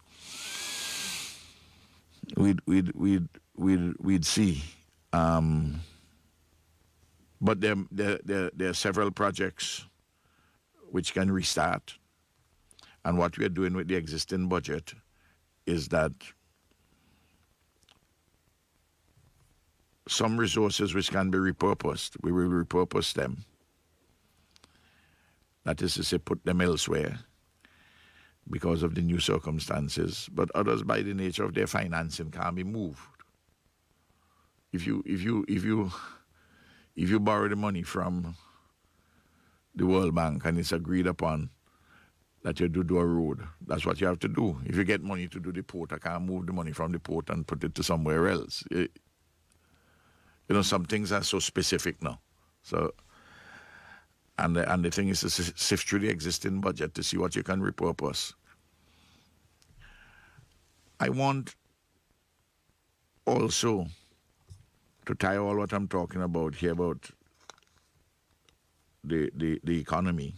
Speaker 3: We'd see. But there are several projects which can restart. And what we are doing with the existing budget is that some resources which can be repurposed, we will repurpose them. That is to say, put them elsewhere because of the new circumstances. But others, by the nature of their financing, can be moved. If you borrow the money from the World Bank and it's agreed upon that you do a road, that's what you have to do. If you get money to do the port, I can't move the money from the port and put it to somewhere else. Some things are so specific now. So, and the thing is to sift through the existing budget to see what you can repurpose. I want also to tie all what I'm talking about here about the economy,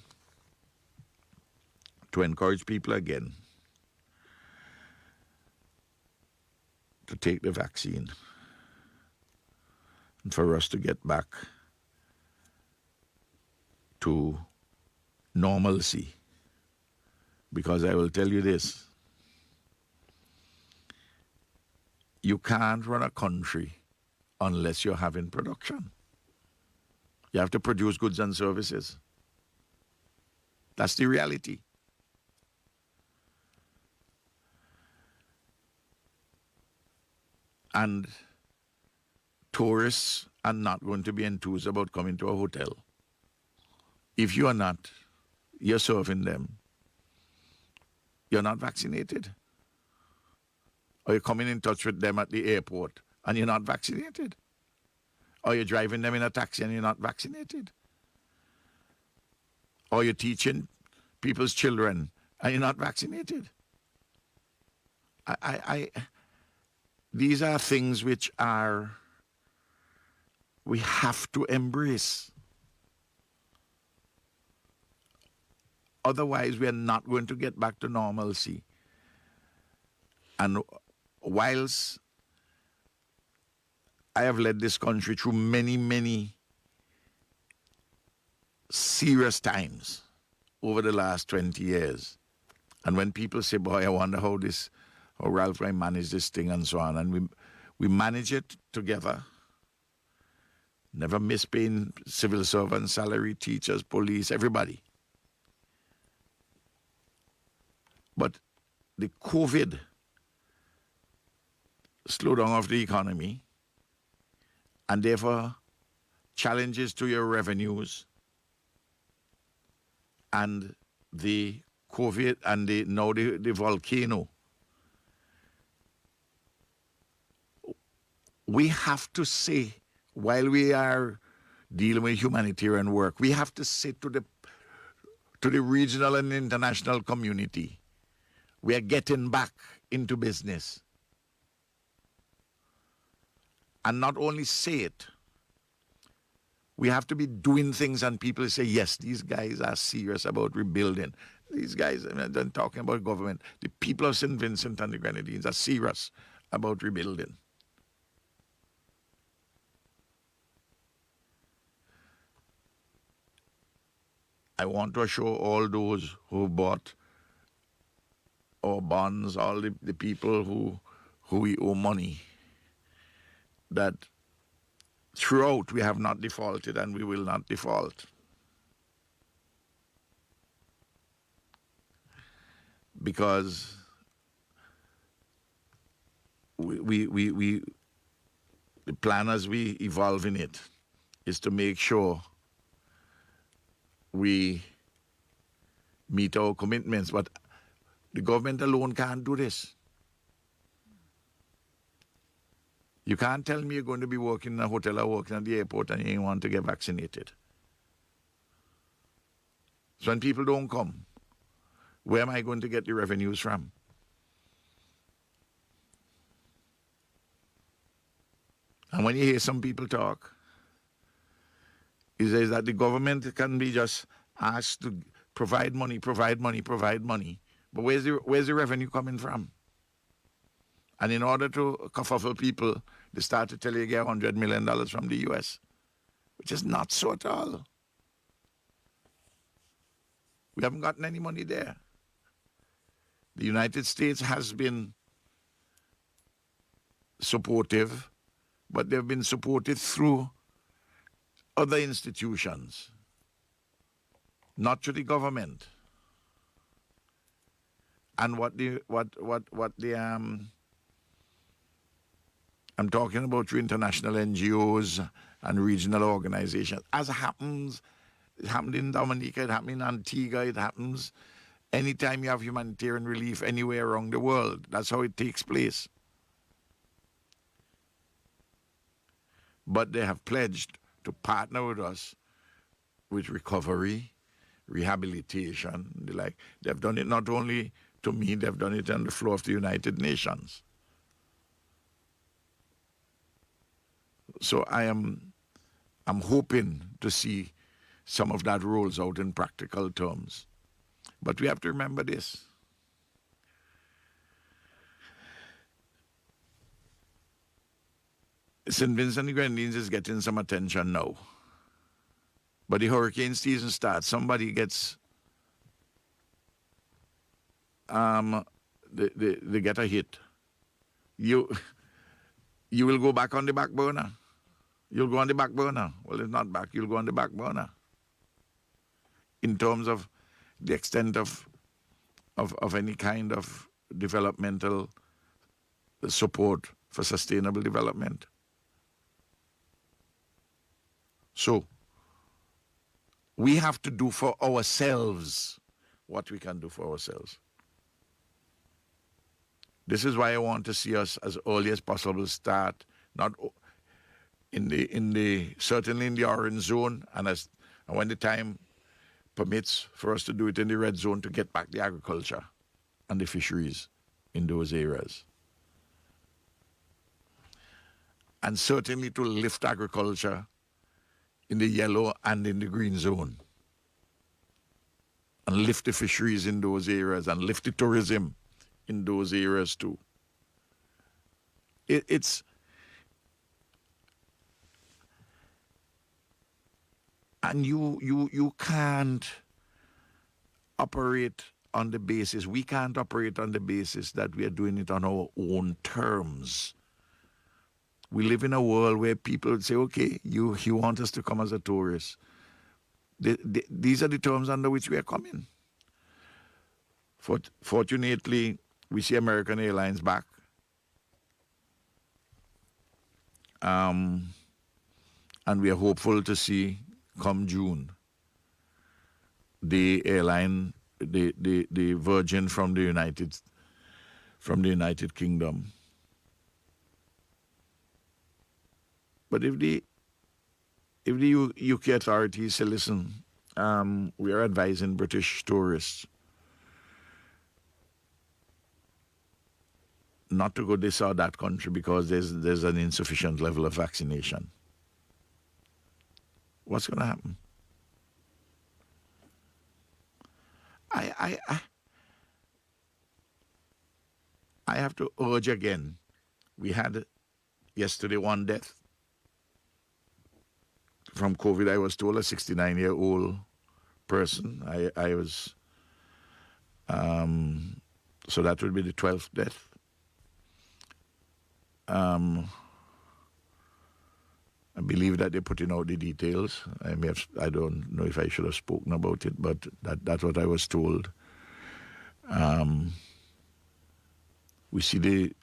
Speaker 3: to encourage people again to take the vaccine and for us to get back to normalcy. Because I will tell you this, you can't run a country unless you're having production. You have to produce goods and services. That's the reality. And tourists are not going to be enthused about coming to a hotel. If you are not, you're serving them, you're not vaccinated. Or you're coming in touch with them at the airport and you're not vaccinated. Or you're driving them in a taxi and you're not vaccinated. Or you're teaching people's children and you're not vaccinated. These are things which we have to embrace. Otherwise, we are not going to get back to normalcy. And whilst I have led this country through many, many serious times over the last 20 years, and when people say, boy, I wonder how Ralph and I manage this thing and so on, and we manage it together, never miss paying civil servants, salary, teachers, police, everybody. But the COVID slowdown of the economy, and therefore challenges to your revenues, and the COVID and the volcano, we have to say, while we are dealing with humanitarian work, we have to say to the regional and international community, we are getting back into business. And not only say it, We have to be doing things and people say, yes, these guys are serious about rebuilding. These guys, I'm not talking about government. The people of St. Vincent and the Grenadines are serious about rebuilding. I want to assure all those who bought our bonds, all the people who we owe money, that throughout we have not defaulted and we will not default. Because the plan as we evolve in it is to make sure we meet our commitments. But the government alone can't do this. You can't tell me you're going to be working in a hotel or working at the airport and you want to get vaccinated. So when people don't come, where am I going to get the revenues from? And when you hear some people talk, it says that the government can be just asked to provide money. But where's the revenue coming from? And in order to kerfuffle people, they start to tell you get $100 million from the US, which is not so at all. We haven't gotten any money there. The United States has been supportive, but they've been supported through other institutions, not to the government. And I'm talking about through international NGOs and regional organizations. As happens, it happened in Dominica, it happened in Antigua, it happens anytime you have humanitarian relief anywhere around the world. That's how it takes place. But they have pledged to partner with us with recovery, rehabilitation, the like. They've done it not only to me, they've done it on the floor of the United Nations. So I'm hoping to see some of that rolls out in practical terms. But we have to remember this. St. Vincent and the Grenadines is getting some attention now. But the hurricane season starts. Somebody gets, they get a hit. You will go back on the back burner. You'll go on the back burner. Well, it's not back. You'll go on the back burner. In terms of the extent of any kind of developmental support for sustainable development. So, we have to do for ourselves what we can do for ourselves. This is why I want to see us as early as possible start, not certainly in the orange zone, and when the time permits for us to do it in the red zone, to get back the agriculture and the fisheries in those areas. And certainly to lift agriculture in the yellow and in the green zone. And lift the fisheries in those areas and lift the tourism in those areas too. And you can't operate on the basis, we can't operate on the basis that we are doing it on our own terms. We live in a world where people would say, okay, you want us to come as a tourist. These are the terms under which we are coming. Fortunately, we see American Airlines back. And we are hopeful to see, come June, the airline, the Virgin from the United Kingdom. But if the UK authorities say, listen, we are advising British tourists not to go this or that country because there's an insufficient level of vaccination. What's going to happen? I have to urge again. We had yesterday one death from COVID. I was told a 69-year-old person. I was, so that would be the 12th death. I believe that they're putting out the details. I don't know if I should have spoken about it, but that's what I was told. We see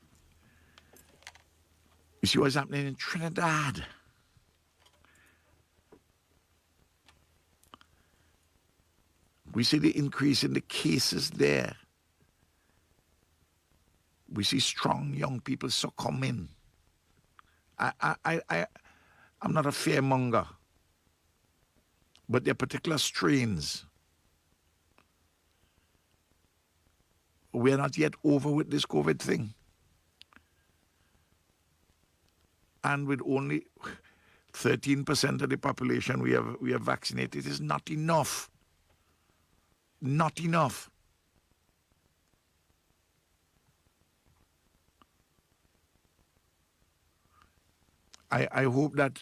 Speaker 3: what's happening in Trinidad. We see the increase in the cases there. We see strong young people succumbing. I'm not a fearmonger, but there are particular strains. We're not yet over with this COVID thing. And with only 13% of the population we have vaccinated is not enough. Not enough. I hope that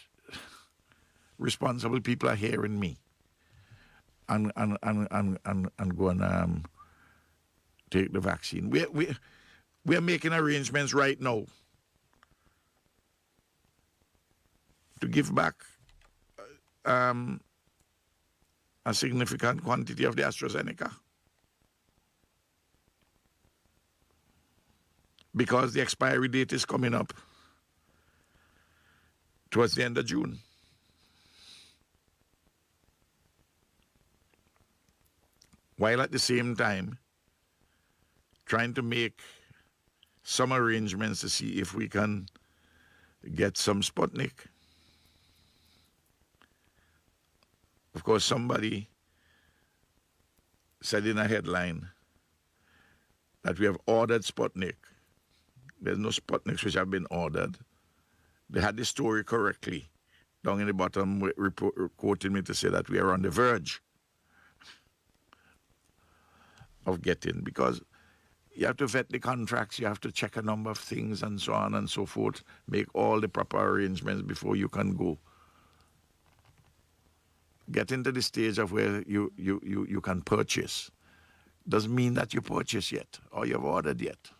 Speaker 3: responsible people are hearing me and go and take the vaccine. We're making arrangements right now to give back a significant quantity of the AstraZeneca, because the expiry date is coming up towards the end of June. While at the same time trying to make some arrangements to see if we can get some Sputnik. Of course, somebody said in a headline that we have ordered Sputnik. There's no Sputniks which have been ordered. They had the story correctly. Down in the bottom, quoting me to say that we are on the verge of getting, because you have to vet the contracts, you have to check a number of things and so on and so forth, make all the proper arrangements before you can go. Get into the stage of where you can purchase. Doesn't mean that you purchase yet or you've ordered yet.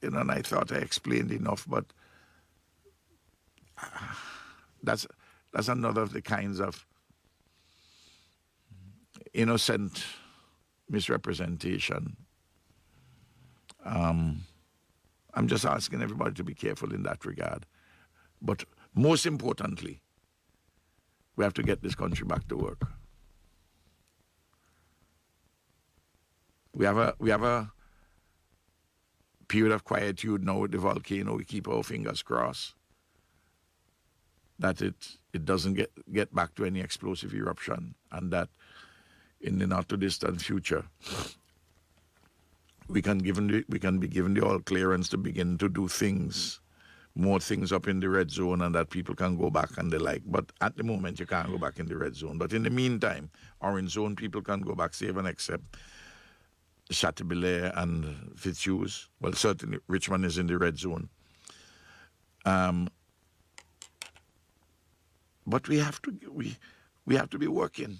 Speaker 3: And I thought I explained enough, but that's another of the kinds of innocent misrepresentation. I'm just asking everybody to be careful in that regard. But most importantly, we have to get this country back to work. We have a period of quietude now with the volcano. We keep our fingers crossed that it doesn't get back to any explosive eruption, and that in the not too distant future we can be given the all clearance to begin to do more things up in the red zone, and that people can go back and the like. But at the moment you can't go back in the red zone. But in the meantime, orange zone people can go back, save and except Chateaubriand and Fitzhugh. Well, certainly Richmond is in the red zone. But we have to be working.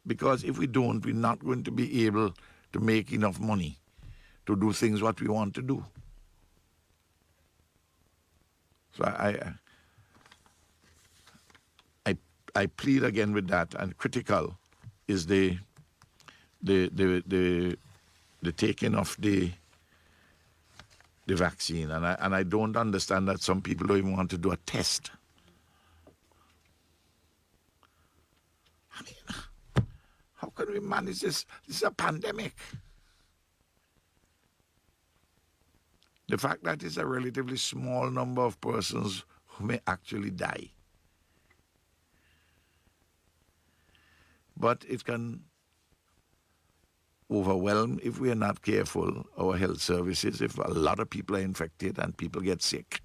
Speaker 3: Because if we don't, we're not going to be able to make enough money to do things what we want to do. So I plead again with that, and critical is the taking of the vaccine, and I don't understand that some people don't even want to do a test. I mean, how can we manage this? This is a pandemic. The fact that it's a relatively small number of persons who may actually die. But it can overwhelm, if we are not careful, our health services, if a lot of people are infected and people get sick.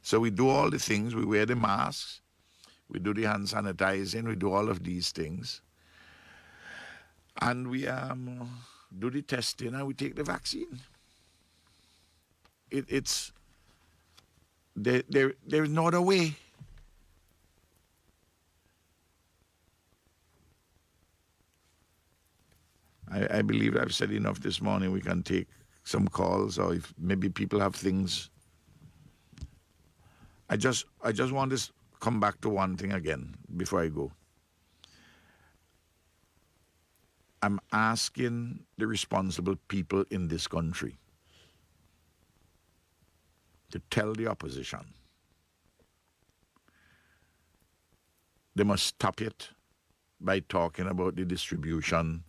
Speaker 3: So we do all the things, we wear the masks, we do the hand sanitizing, we do all of these things. And we do the testing and we take the vaccine. There is no other way. I believe I've said enough this morning. We can take some calls, or if maybe people have things. I just want to come back to one thing again before I go. I'm asking the responsible people in this country to tell the opposition they must stop it by talking about the distribution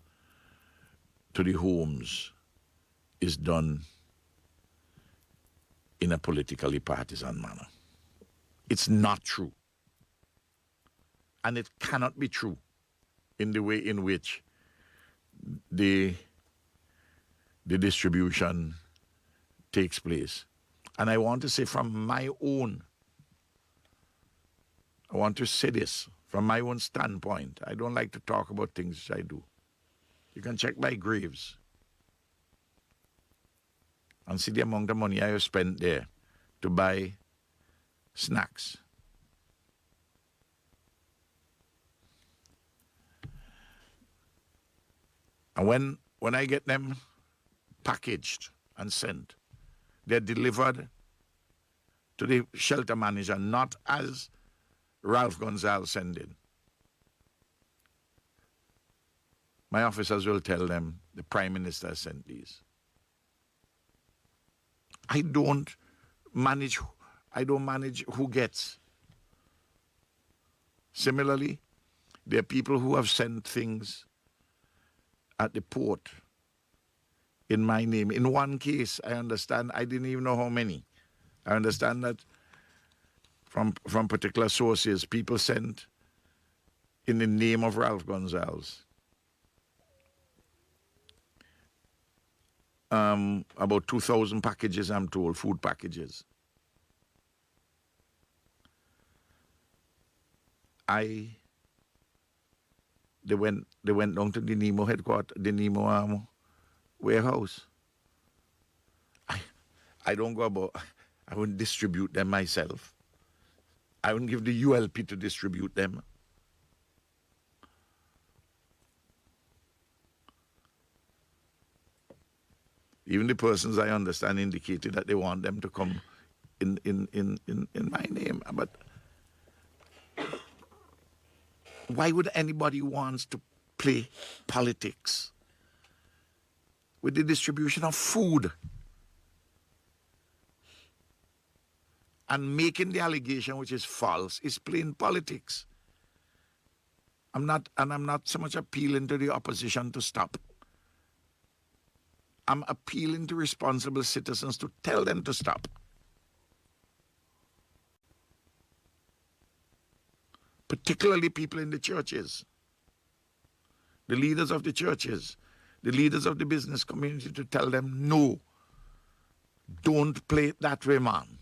Speaker 3: to the homes is done in a politically partisan manner. It's not true. And it cannot be true in the way in which the distribution takes place. And I want to say I want to say this from my own standpoint. I don't like to talk about things which I do. You can check my graves and see the amount of money I have spent there to buy snacks. And when I get them packaged and sent, they're delivered to the shelter manager, not as Ralph Gonsalves sent it. My officers will tell them the Prime Minister sent these. I don't manage who gets. Similarly, there are people who have sent things at the port in my name. In one case, I understand, I didn't even know how many. I understand that from particular sources, people sent in the name of Ralph Gonsalves. About 2,000 packages, I'm told, food packages. They went down to the Nemo headquarters, the Nemo warehouse. I don't go about, I wouldn't distribute them myself. I wouldn't give the ULP to distribute them. Even the persons I understand indicated that they want them to come in my name. But why would anybody want to play politics with the distribution of food and making the allegation which is false is plain politics? I'm not so much appealing to the opposition to stop. I'm appealing to responsible citizens to tell them to stop. Particularly people in the churches, the leaders of the churches, the leaders of the business community, to tell them, no, don't play it that way, man.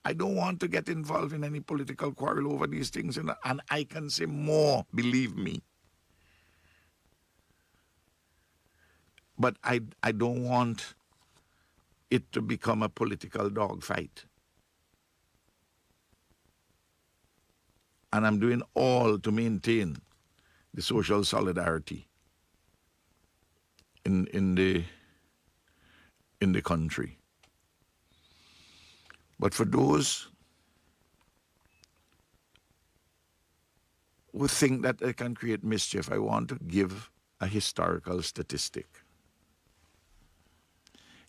Speaker 3: I don't want to get involved in any political quarrel over these things, and I can say more, believe me. But I don't want it to become a political dogfight. And I'm doing all to maintain the social solidarity in the country. But for those who think that they can create mischief, I want to give a historical statistic.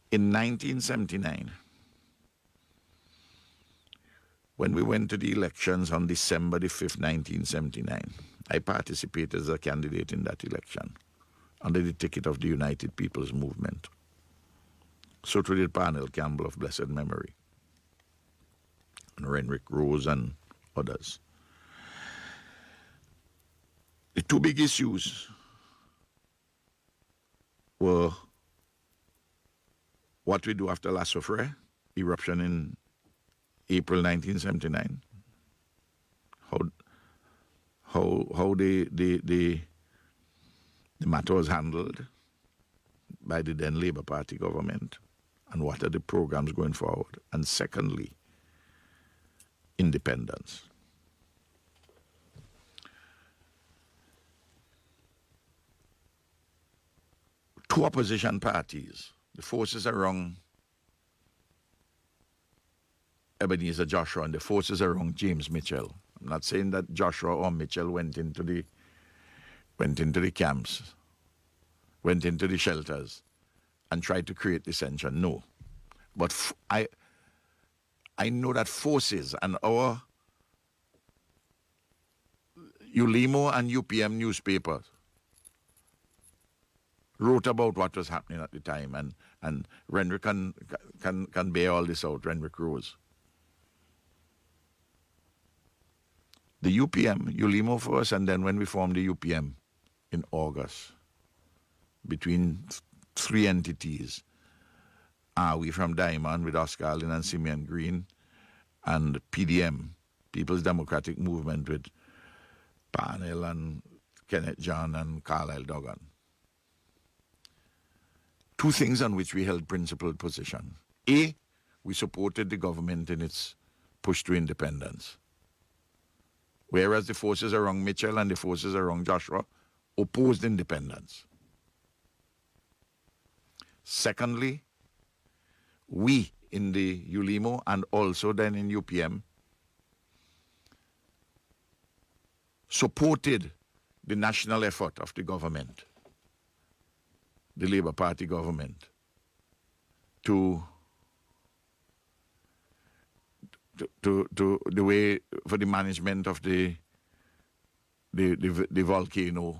Speaker 3: In 1979, when we went to the elections on December the 5th, 1979, I participated as a candidate in that election under the ticket of the United People's Movement. So too did Parnell Campbell of blessed memory, and Renwick Rose and others. The two big issues were what we do after La Soufriere, eruption in April 1979, how the matter was handled by the then Labour Party government, and what are the programs going forward. And secondly, independence. Two opposition parties, the forces around Ebenezer Joshua and the forces around James Mitchell. I'm not saying that Joshua or Mitchell went into the camps, went into the shelters, and tried to create dissension. No. But I know that forces and our ULIMO and UPM newspapers wrote about what was happening at the time, and Renwick can bear all this out, Renwick Rose. The UPM, ULIMO first, and then when we formed the UPM in August, between three entities, we from Diamond with Oscar Allen and Simeon Green, and PDM, People's Democratic Movement with Parnell and Kenneth John and Carlyle Duggan. Two things on which we held principled position. A, we supported the government in its push to independence, whereas the forces around Mitchell and the forces around Joshua opposed independence. Secondly, we in the ULIMO and also then in UPM supported the national effort of the government, the Labour Party government, to the way for the management of the volcano,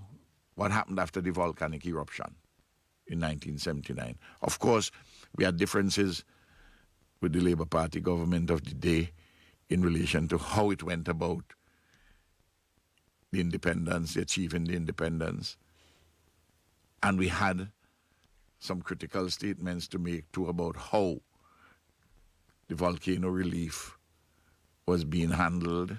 Speaker 3: what happened after the volcanic eruption in 1979. Of course, we had differences with the Labour Party government of the day in relation to how it went about the independence, achieving the independence. And we had some critical statements to make too about how the volcano relief was being handled.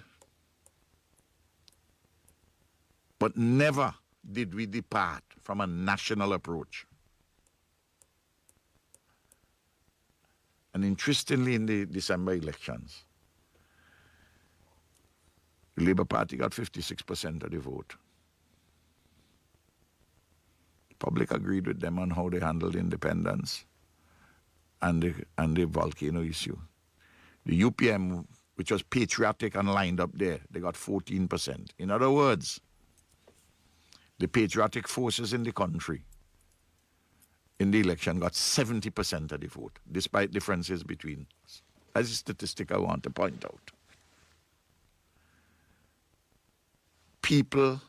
Speaker 3: But never did we depart from a national approach. And interestingly, in the December elections, the Labour Party got 56% of the vote. The public agreed with them on how they handled independence and the volcano issue. The UPM, which was patriotic and lined up there, they got 14%. In other words, the patriotic forces in the country in the election got 70% of the vote, despite differences between us. That's a statistic I want to point out. People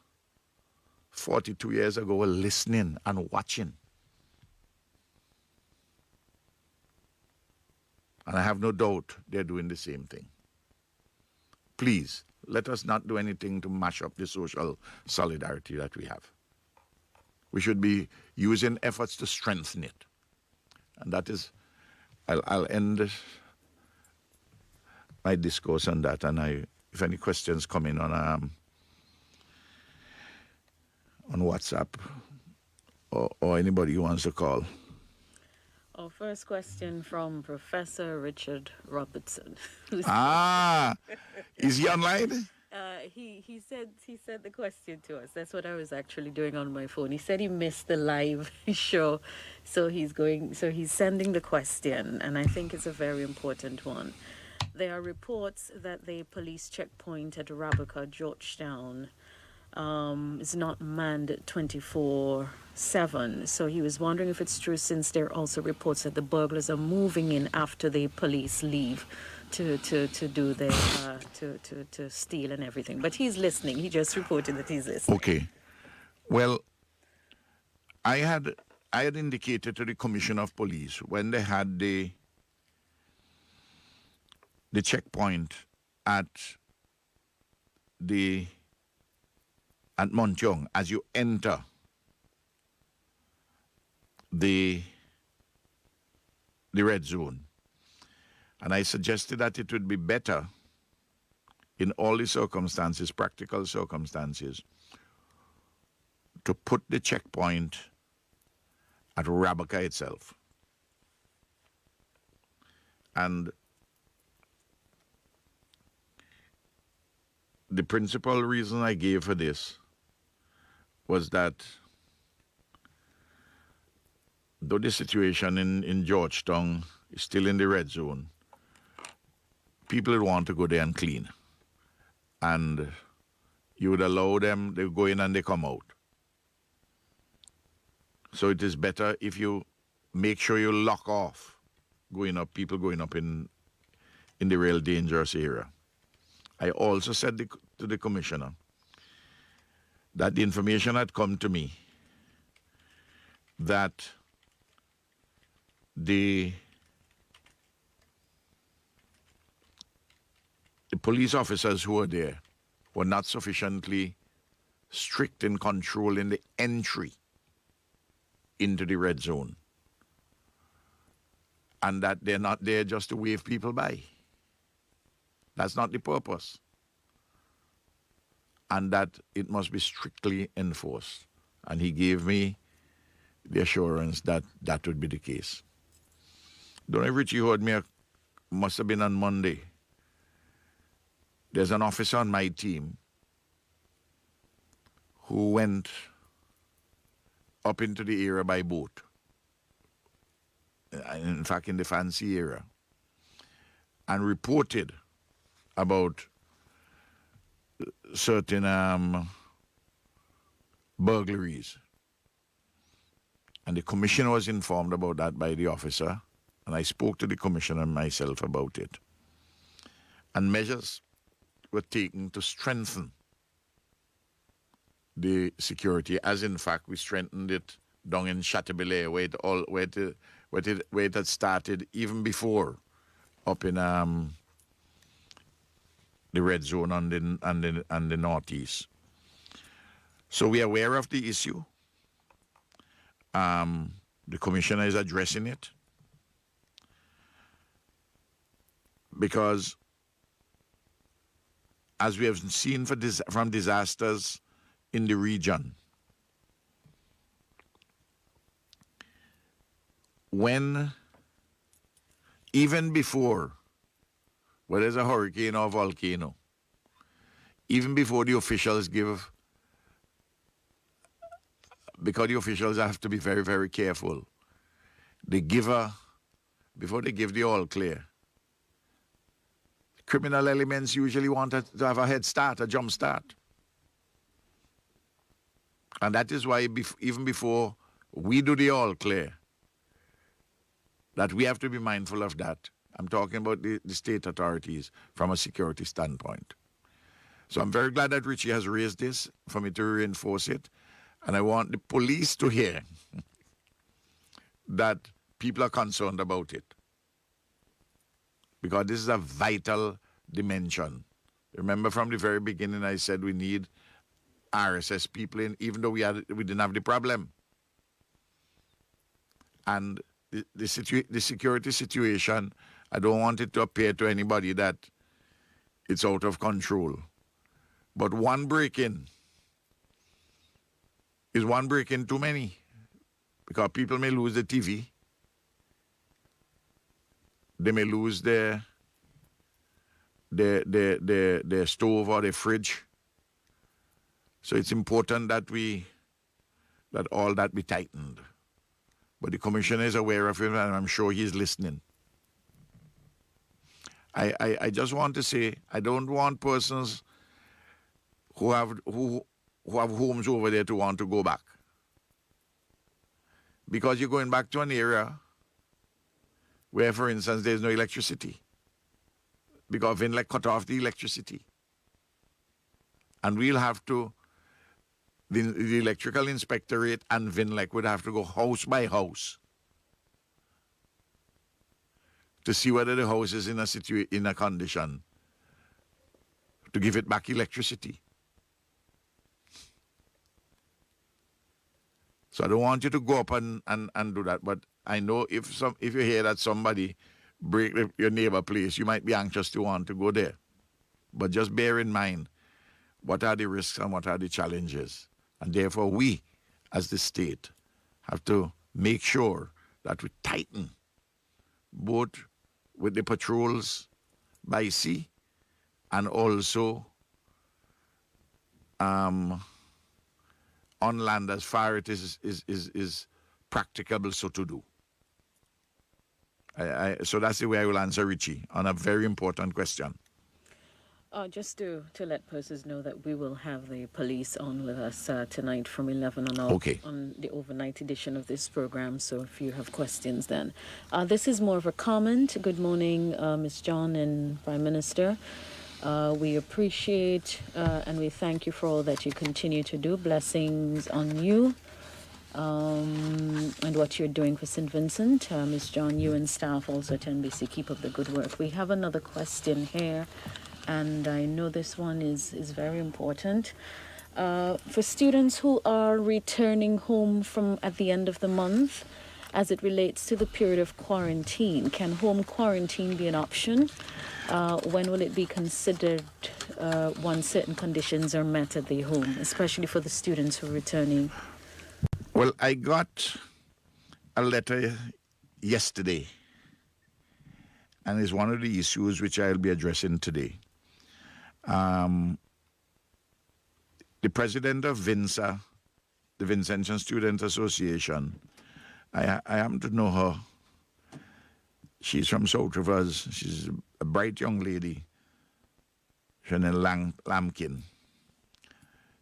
Speaker 3: 42 years ago were listening and watching. And I have no doubt they're doing the same thing. Please, let us not do anything to mash up the social solidarity that we have. We should be using efforts to strengthen it. And that is, I'll end my discourse on that. And if any questions come in on WhatsApp or anybody who wants to call.
Speaker 1: Our first question from Professor Richard Robertson.
Speaker 3: Is he online?
Speaker 1: He said the question to us. That's what I was actually doing on my phone. He said he missed the live show, so he's sending the question, and I think it's a very important one. There are reports that the police checkpoint at Rabaca, Georgetown, is not manned 24/7. So he was wondering if it's true, since there are also reports that the burglars are moving in after the police leave to do their to steal and everything. But he's listening. He just reported that he's listening.
Speaker 3: Okay. Well, I had indicated to the Commissioner of Police when they had the checkpoint at Mount Young, as you enter the red zone. And I suggested that it would be better in all the circumstances, practical circumstances, to put the checkpoint at Rabaca itself. And the principal reason I gave for this was that though the situation in Georgetown is still in the red zone, people would want to go there and clean. And you would allow them, they go in and they come out. So it is better if you make sure you lock off people going up in the real dangerous area. I also said to the commissioner that the information had come to me that the police officers who were there were not sufficiently strict in controlling the entry into the red zone, and that they're not there just to wave people by. That's not the purpose. And that it must be strictly enforced. And he gave me the assurance that that would be the case. Don't know if Richie heard me, must have been on Monday. There's an officer on my team who went up into the area by boat. In fact, in the fancy area, and reported about certain burglaries. And the commissioner was informed about that by the officer, and I spoke to the commissioner myself about it. And measures were taken to strengthen the security, as in fact we strengthened it down in Chateaubriand, where it had started even before, up in the red zone and the northeast. So we are aware of the issue. The commissioner is addressing it because, as we have seen from disasters in the region, when, even before, whether it's a hurricane or a volcano, even before the officials give, because the officials have to be very, very careful, before they give the all clear, criminal elements usually want to have a head start, a jump start. And that is why even before we do the all clear, that we have to be mindful of that. I'm talking about the state authorities from a security standpoint. So I'm very glad that Richie has raised this for me to reinforce it. And I want the police to hear that people are concerned about it, because this is a vital dimension. Remember from the very beginning I said we need RSS people in, even though we didn't have the problem. And the security situation, I don't want it to appear to anybody that it's out of control. But one break-in is one break-in too many, because people may lose the TV, they may lose their stove or their fridge. So it's important that all that be tightened. But the commissioner is aware of it, and I'm sure he's listening. I just want to say, I don't want persons who have homes over there to want to go back, because you're going back to an area where, for instance, there's no electricity, because Vinlec cut off the electricity. And we'll have to, the electrical inspectorate and Vinlec would have to go house by house to see whether the house is in a condition to give it back electricity. So I don't want you to go up and do that. But I know if you hear that somebody break your neighbor place, you might be anxious to want to go there. But just bear in mind what are the risks and what are the challenges. And therefore we, as the state, have to make sure that we tighten both with the patrols by sea and also on land as far as it is practicable so to do. So that's the way I will answer Richie on a very important question.
Speaker 1: Just to let persons know that we will have the police on with us tonight from 11 on off on the overnight edition of this program. So if you have questions then. This is more of a comment. Good morning, Ms. John and Prime Minister. We appreciate and we thank you for all that you continue to do. Blessings on you and what you're doing for St. Vincent. Ms. John, you and staff also at NBC, keep up the good work. We have another question here, and I know this one is very important. For students who are returning home from at the end of the month, as it relates to the period of quarantine, can home quarantine be an option? When will it be considered once certain conditions are met at the home, especially for the students who are returning?
Speaker 3: Well, I got a letter yesterday, and it's one of the issues which I'll be addressing today. The president of VINSA, the Vincentian Student Association, I happen to know her. She's from Soufriere. She's a bright young lady. She's named Lamkin.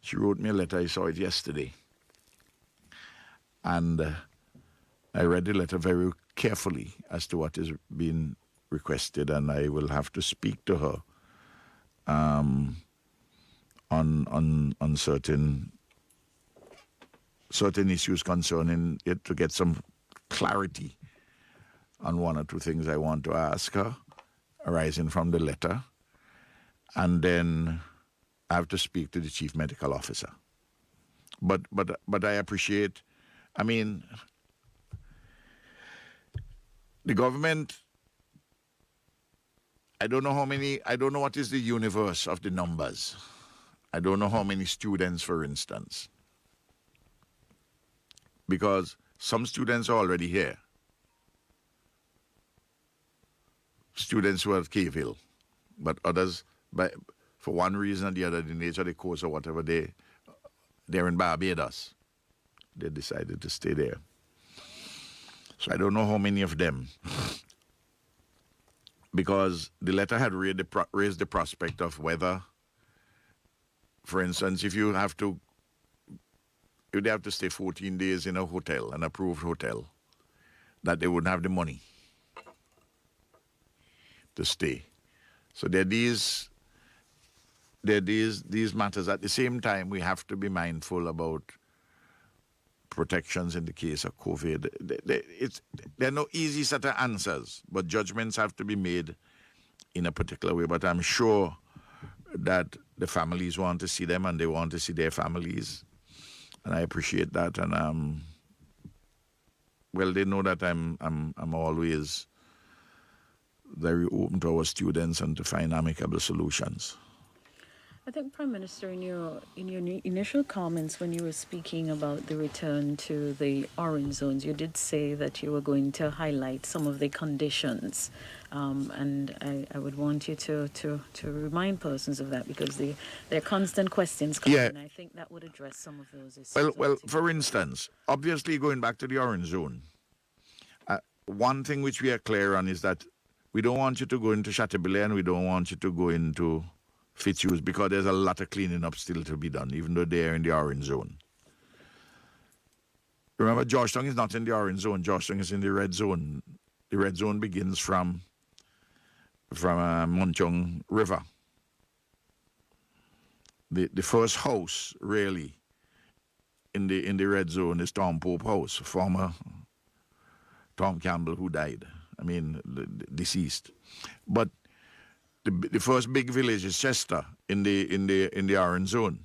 Speaker 3: She wrote me a letter. I saw it yesterday. And I read the letter very carefully as to what is being requested, and I will have to speak to her on certain issues concerning it to get some clarity on one or two things I want to ask her arising from the letter. And then I have to speak to the chief medical officer. But I appreciate, I mean, the government, I don't know what is the universe of the numbers. I don't know how many students, for instance, because some students are already here. Students who are at Cave Hill, but others, for one reason or the other, the nature of the course or whatever, they're in Barbados. They decided to stay there. So I don't know how many of them, because the letter had raised the prospect of whether, for instance, if they have to stay 14 days in a hotel, an approved hotel, that they wouldn't have the money to stay. So there are these matters. At the same time, we have to be mindful about protections in the case of COVID. There are no easy set of answers, but judgments have to be made in a particular way. But I'm sure that the families want to see them and they want to see their families. And I appreciate that. And well, they know that I'm always very open to our students and to find amicable solutions.
Speaker 1: I think, Prime Minister, in your initial comments when you were speaking about the return to the orange zones, you did say that you were going to highlight some of the conditions, and I would want you to remind persons of that, because there are constant questions coming, and I think that would address some of those issues.
Speaker 3: Well, for instance, obviously going back to the orange zone, one thing which we are clear on is that we don't want you to go into Chateaubriand and we don't want you to go into Fitzhugh, because there's a lot of cleaning up still to be done, even though they're in the orange zone. Remember, Georgetown is not in the orange zone. Georgetown is in the red zone. The red zone begins from Munchong River. The first house, really, in the red zone is Tom Pope House, former Tom Campbell, who died. I mean, deceased. But the first big village is Chester in the orange zone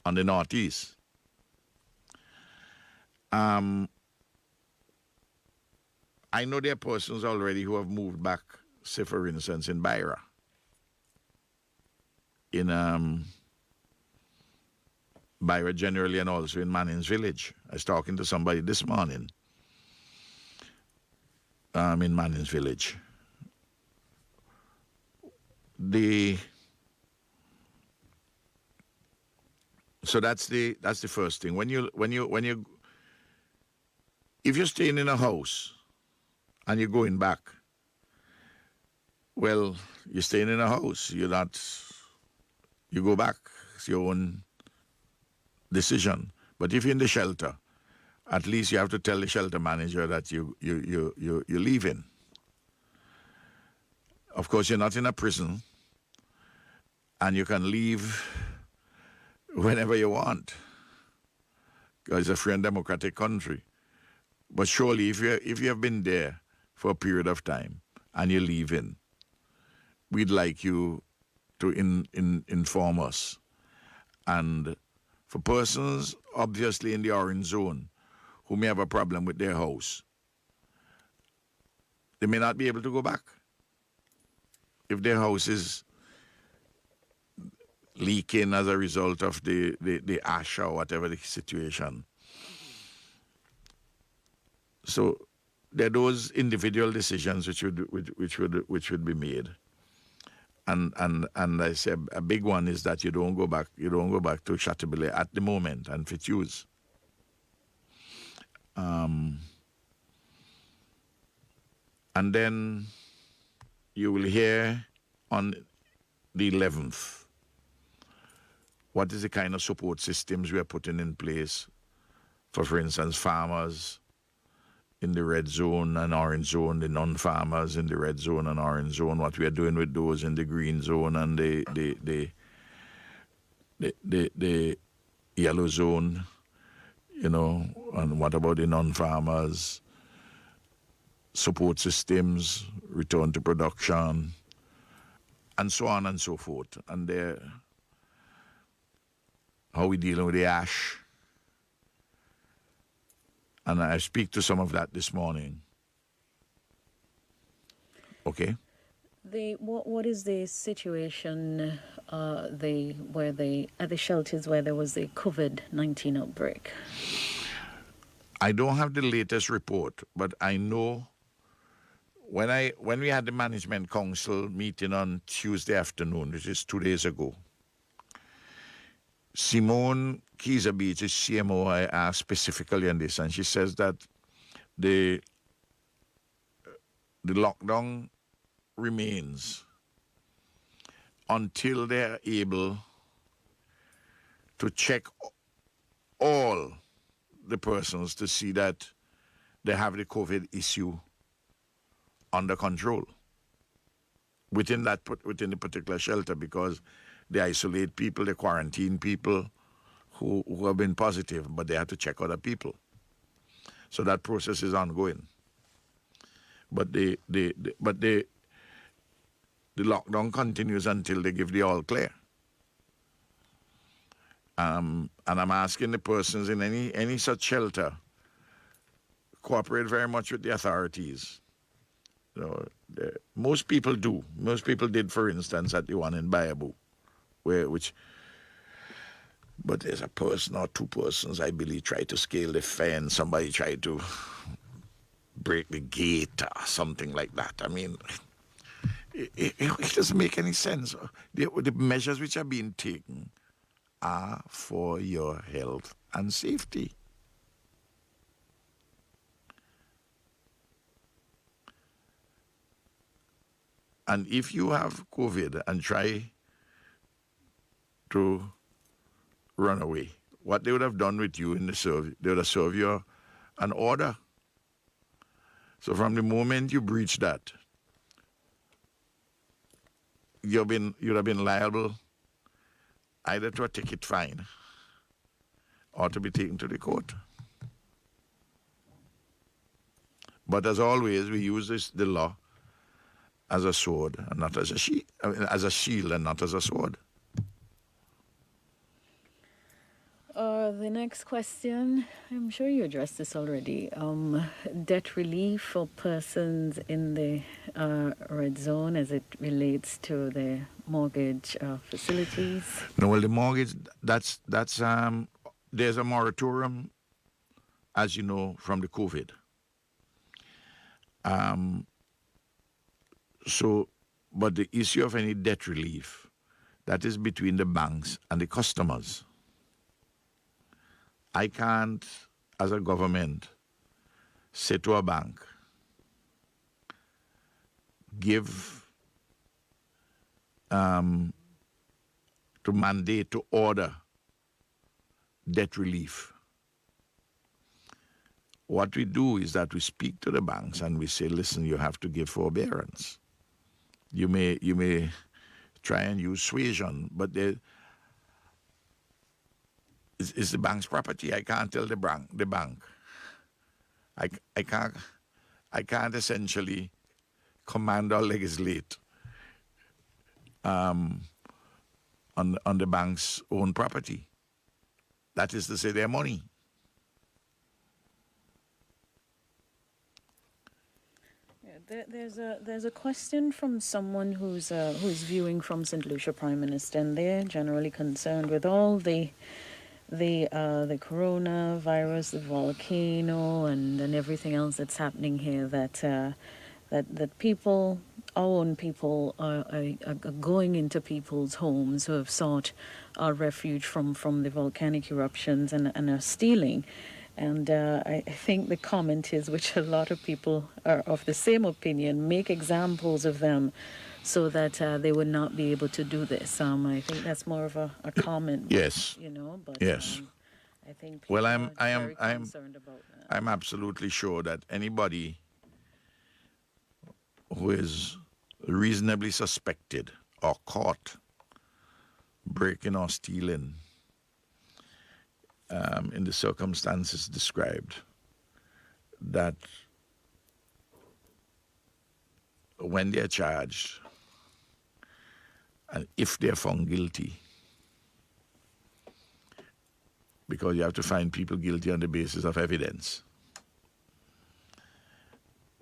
Speaker 3: on the northeast. I know there are persons already who have moved back, say for instance in Beira, in Beira generally, and also in Manning's Village. I was talking to somebody this morning in Manning's Village. So that's the first thing. If you're staying in a house and you're going back, well, you're staying in a house. You go back. It's your own decision. But if you're in the shelter, at least you have to tell the shelter manager that you're leaving. Of course, you're not in a prison, and you can leave whenever you want, because it's a free and democratic country. But surely, if you have been there for a period of time and you're leaving, we'd like you to inform us. And for persons obviously in the orange zone who may have a problem with their house, they may not be able to go back. If their house is leaking as a result of the ash or whatever the situation. So there are those individual decisions which would be made. And I say a big one is that you don't go back to Chateaubriand at the moment and Fitzhughes. And then you will hear on the 11th what is the kind of support systems we are putting in place for instance, farmers in the red zone and orange zone, the non-farmers in the red zone and orange zone, what we are doing with those in the green zone and the yellow zone, and what about the non-farmers, support systems, return to production, and so on and so forth. And how we dealing with the ash. And I speak to some of that this morning. Okay.
Speaker 1: What is the situation at the shelters where there was a COVID-19 outbreak?
Speaker 3: I don't have the latest report, but I know when we had the management council meeting on Tuesday afternoon, which is 2 days ago, Simone Kieser-Beach, CMO, I asked specifically on this, and she says that the lockdown remains until they're able to check all the persons to see that they have the COVID issue under control within the particular shelter, because they isolate people, they quarantine people who have been positive, but they have to check other people. So that process is ongoing. But the lockdown continues until they give the all clear. And I'm asking the persons in any such shelter, cooperate very much with the authorities. Most people do. Most people did, for instance, at the one in Bayabu, but there's a person or two persons, I believe, tried to scale the fence. Somebody tried to break the gate or something like that. I mean, it doesn't make any sense. The measures which are being taken are for your health and safety. And if you have COVID and try to run away, what they would have done with you in the serve, they would have served you an order. So from the moment you breach that, you'd have been liable either to a ticket fine or to be taken to the court. But as always, we use the law as a sword and not as a shield, as a shield and not as a sword.
Speaker 1: The next question, I'm sure you addressed this already. Debt relief for persons in the red zone as it relates to the mortgage facilities.
Speaker 3: No, well, the mortgage, that's there's a moratorium, as you know, from the COVID. So, but the issue of any debt relief, that is between the banks and the customers. I can't, as a government, say to a bank, give, to mandate, to order debt relief. What we do is that we speak to the banks and we say, listen, you have to give forbearance. You may try and use suasion, but it's the bank's property. I can't tell the bank. I can't essentially command or legislate on the bank's own property. That is to say, their money.
Speaker 1: There's a question from someone who's viewing from St. Lucia, Prime Minister, and they're generally concerned with all the coronavirus, the volcano, and everything else that's happening here. That people, our own people, are going into people's homes who have sought refuge from the volcanic eruptions and are stealing. And I think the comment is, which a lot of people are of the same opinion, make examples of them so that they would not be able to do this. I think that's more of a comment.
Speaker 3: Yes.
Speaker 1: But
Speaker 3: yes.
Speaker 1: I think people are very concerned about that.
Speaker 3: I'm absolutely sure that anybody who is reasonably suspected or caught breaking or stealing in the circumstances described, that when they're charged and if they're found guilty, because you have to find people guilty on the basis of evidence,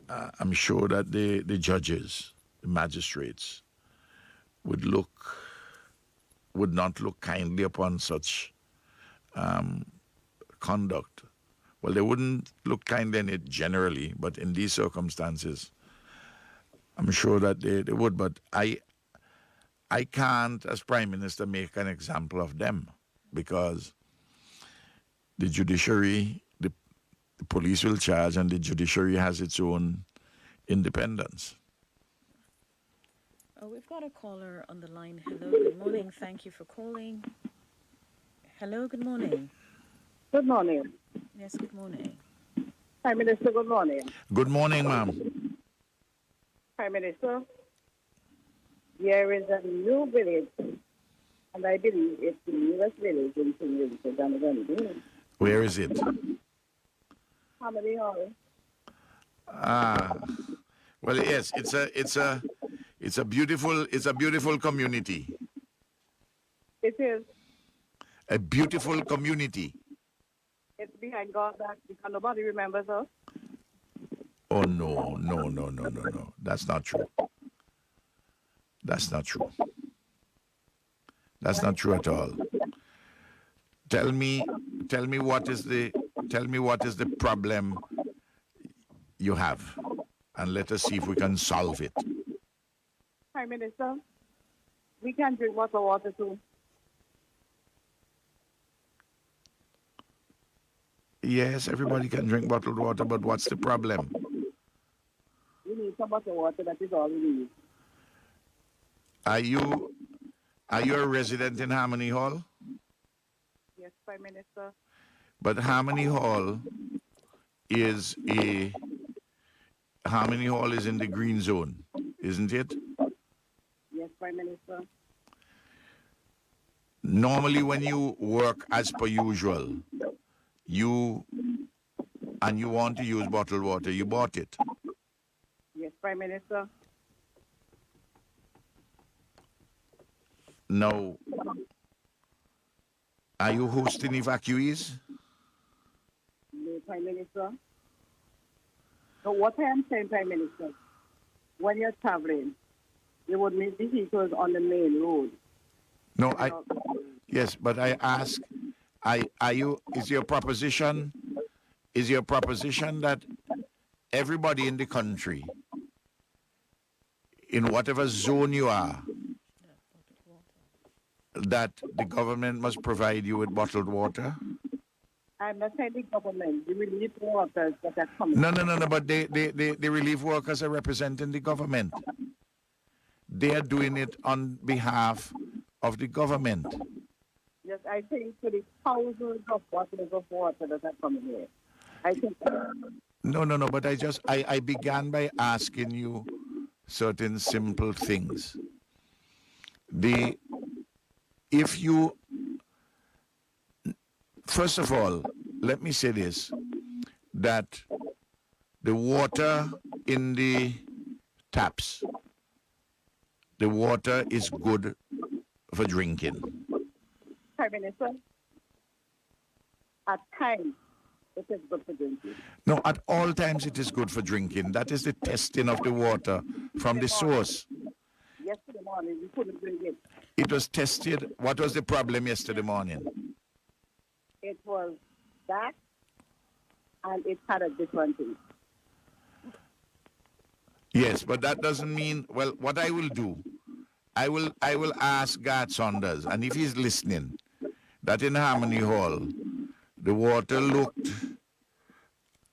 Speaker 3: I'm sure that the judges, the magistrates, would not look kindly upon such conduct. Well, they wouldn't look kindly on it generally, but in these circumstances, I'm sure that they would. But I can't, as Prime Minister, make an example of them, because the judiciary, the police will charge, and the judiciary has its own independence.
Speaker 1: Oh, we've got a caller on the line. Hello, good morning. Thank you for calling. Hello, good morning.
Speaker 4: Good morning.
Speaker 1: Yes, good morning.
Speaker 4: Prime Minister, good morning.
Speaker 3: Good morning, ma'am.
Speaker 4: Prime Minister, there is a new village, and I believe it's the newest village in St. Lucia.
Speaker 3: Where is it?
Speaker 4: Hamady Hall.
Speaker 3: Well, yes, it's a beautiful community.
Speaker 4: It is.
Speaker 3: A beautiful community.
Speaker 4: It's behind God back because nobody remembers us.
Speaker 3: Oh, no. That's not true. That's not true. That's not true at all. Tell me what is the problem you have, and let us see if we can solve it.
Speaker 4: Prime Minister, we can drink water too.
Speaker 3: Yes, everybody can drink bottled water, but what's the problem?
Speaker 4: We need some bottled water, that is all we need.
Speaker 3: Are you a resident in Harmony Hall?
Speaker 4: Yes, Prime Minister.
Speaker 3: But Harmony Hall is in the green zone, isn't it?
Speaker 4: Yes, Prime Minister.
Speaker 3: Normally when you work as per usual, you want to use bottled water, you bought it.
Speaker 4: Yes, Prime Minister.
Speaker 3: Now, Are you hosting evacuees?
Speaker 4: The Prime Minister. So what I am saying, Prime Minister, when you're traveling, you would meet the vehicles on the main road.
Speaker 3: No, yes, but I ask, is your proposition that everybody in the country, in whatever zone you are, that the government must provide you with bottled water?
Speaker 4: I'm not saying the government, the relief workers that are coming.
Speaker 3: No, but the relief workers are representing the government. They are doing it on behalf of the government.
Speaker 4: Yes, I think to the thousands of bottles of water that are coming here. I think.
Speaker 3: No, but I began by asking you certain simple things. First of all, let me say this, that the water in the taps, the water is good for drinking.
Speaker 4: Prime Minister, at times it is good for drinking.
Speaker 3: No, at all times it is good for drinking. That is the testing of the water from the source.
Speaker 4: Yesterday morning, we couldn't drink it.
Speaker 3: It was tested. What was the problem yesterday morning?
Speaker 4: It was that, and it had a different taste.
Speaker 3: Yes, but that doesn't mean, well, what I will do, I will ask Gart Saunders, and if he's listening, that in Harmony Hall, the water looked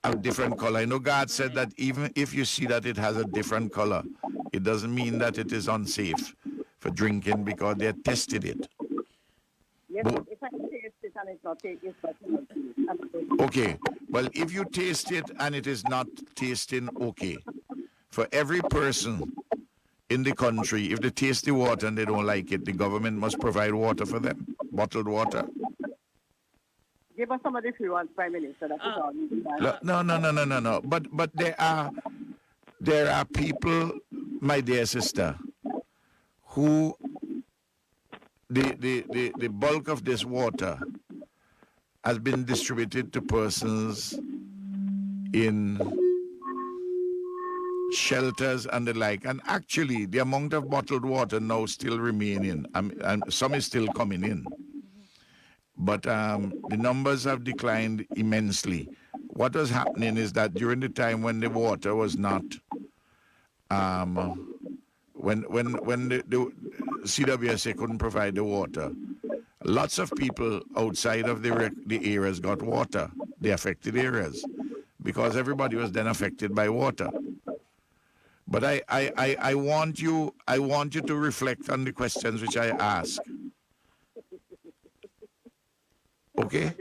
Speaker 3: a different color. I know God said that even if you see that it has a different color, it doesn't mean that it is unsafe for drinking because they tested it.
Speaker 4: Yes, if I taste it and it's not tasting, it's not.
Speaker 3: Okay, well, if you taste it and it is not tasting okay, for every person in the country, if they taste the water and they don't like it, the government must provide water for them, bottled water.
Speaker 4: Give us some of the free ones, Prime Minister. That is all.
Speaker 3: No. But there are people, my dear sister, who the bulk of this water has been distributed to persons in shelters and the like. And actually, the amount of bottled water now still remaining, and some is still coming in. But the numbers have declined immensely. What was happening is that during the time when the water was not, when the CWSA couldn't provide the water, lots of people outside of the areas got water, the affected areas, because everybody was then affected by water. But I want you to reflect on the questions which I ask. Okay?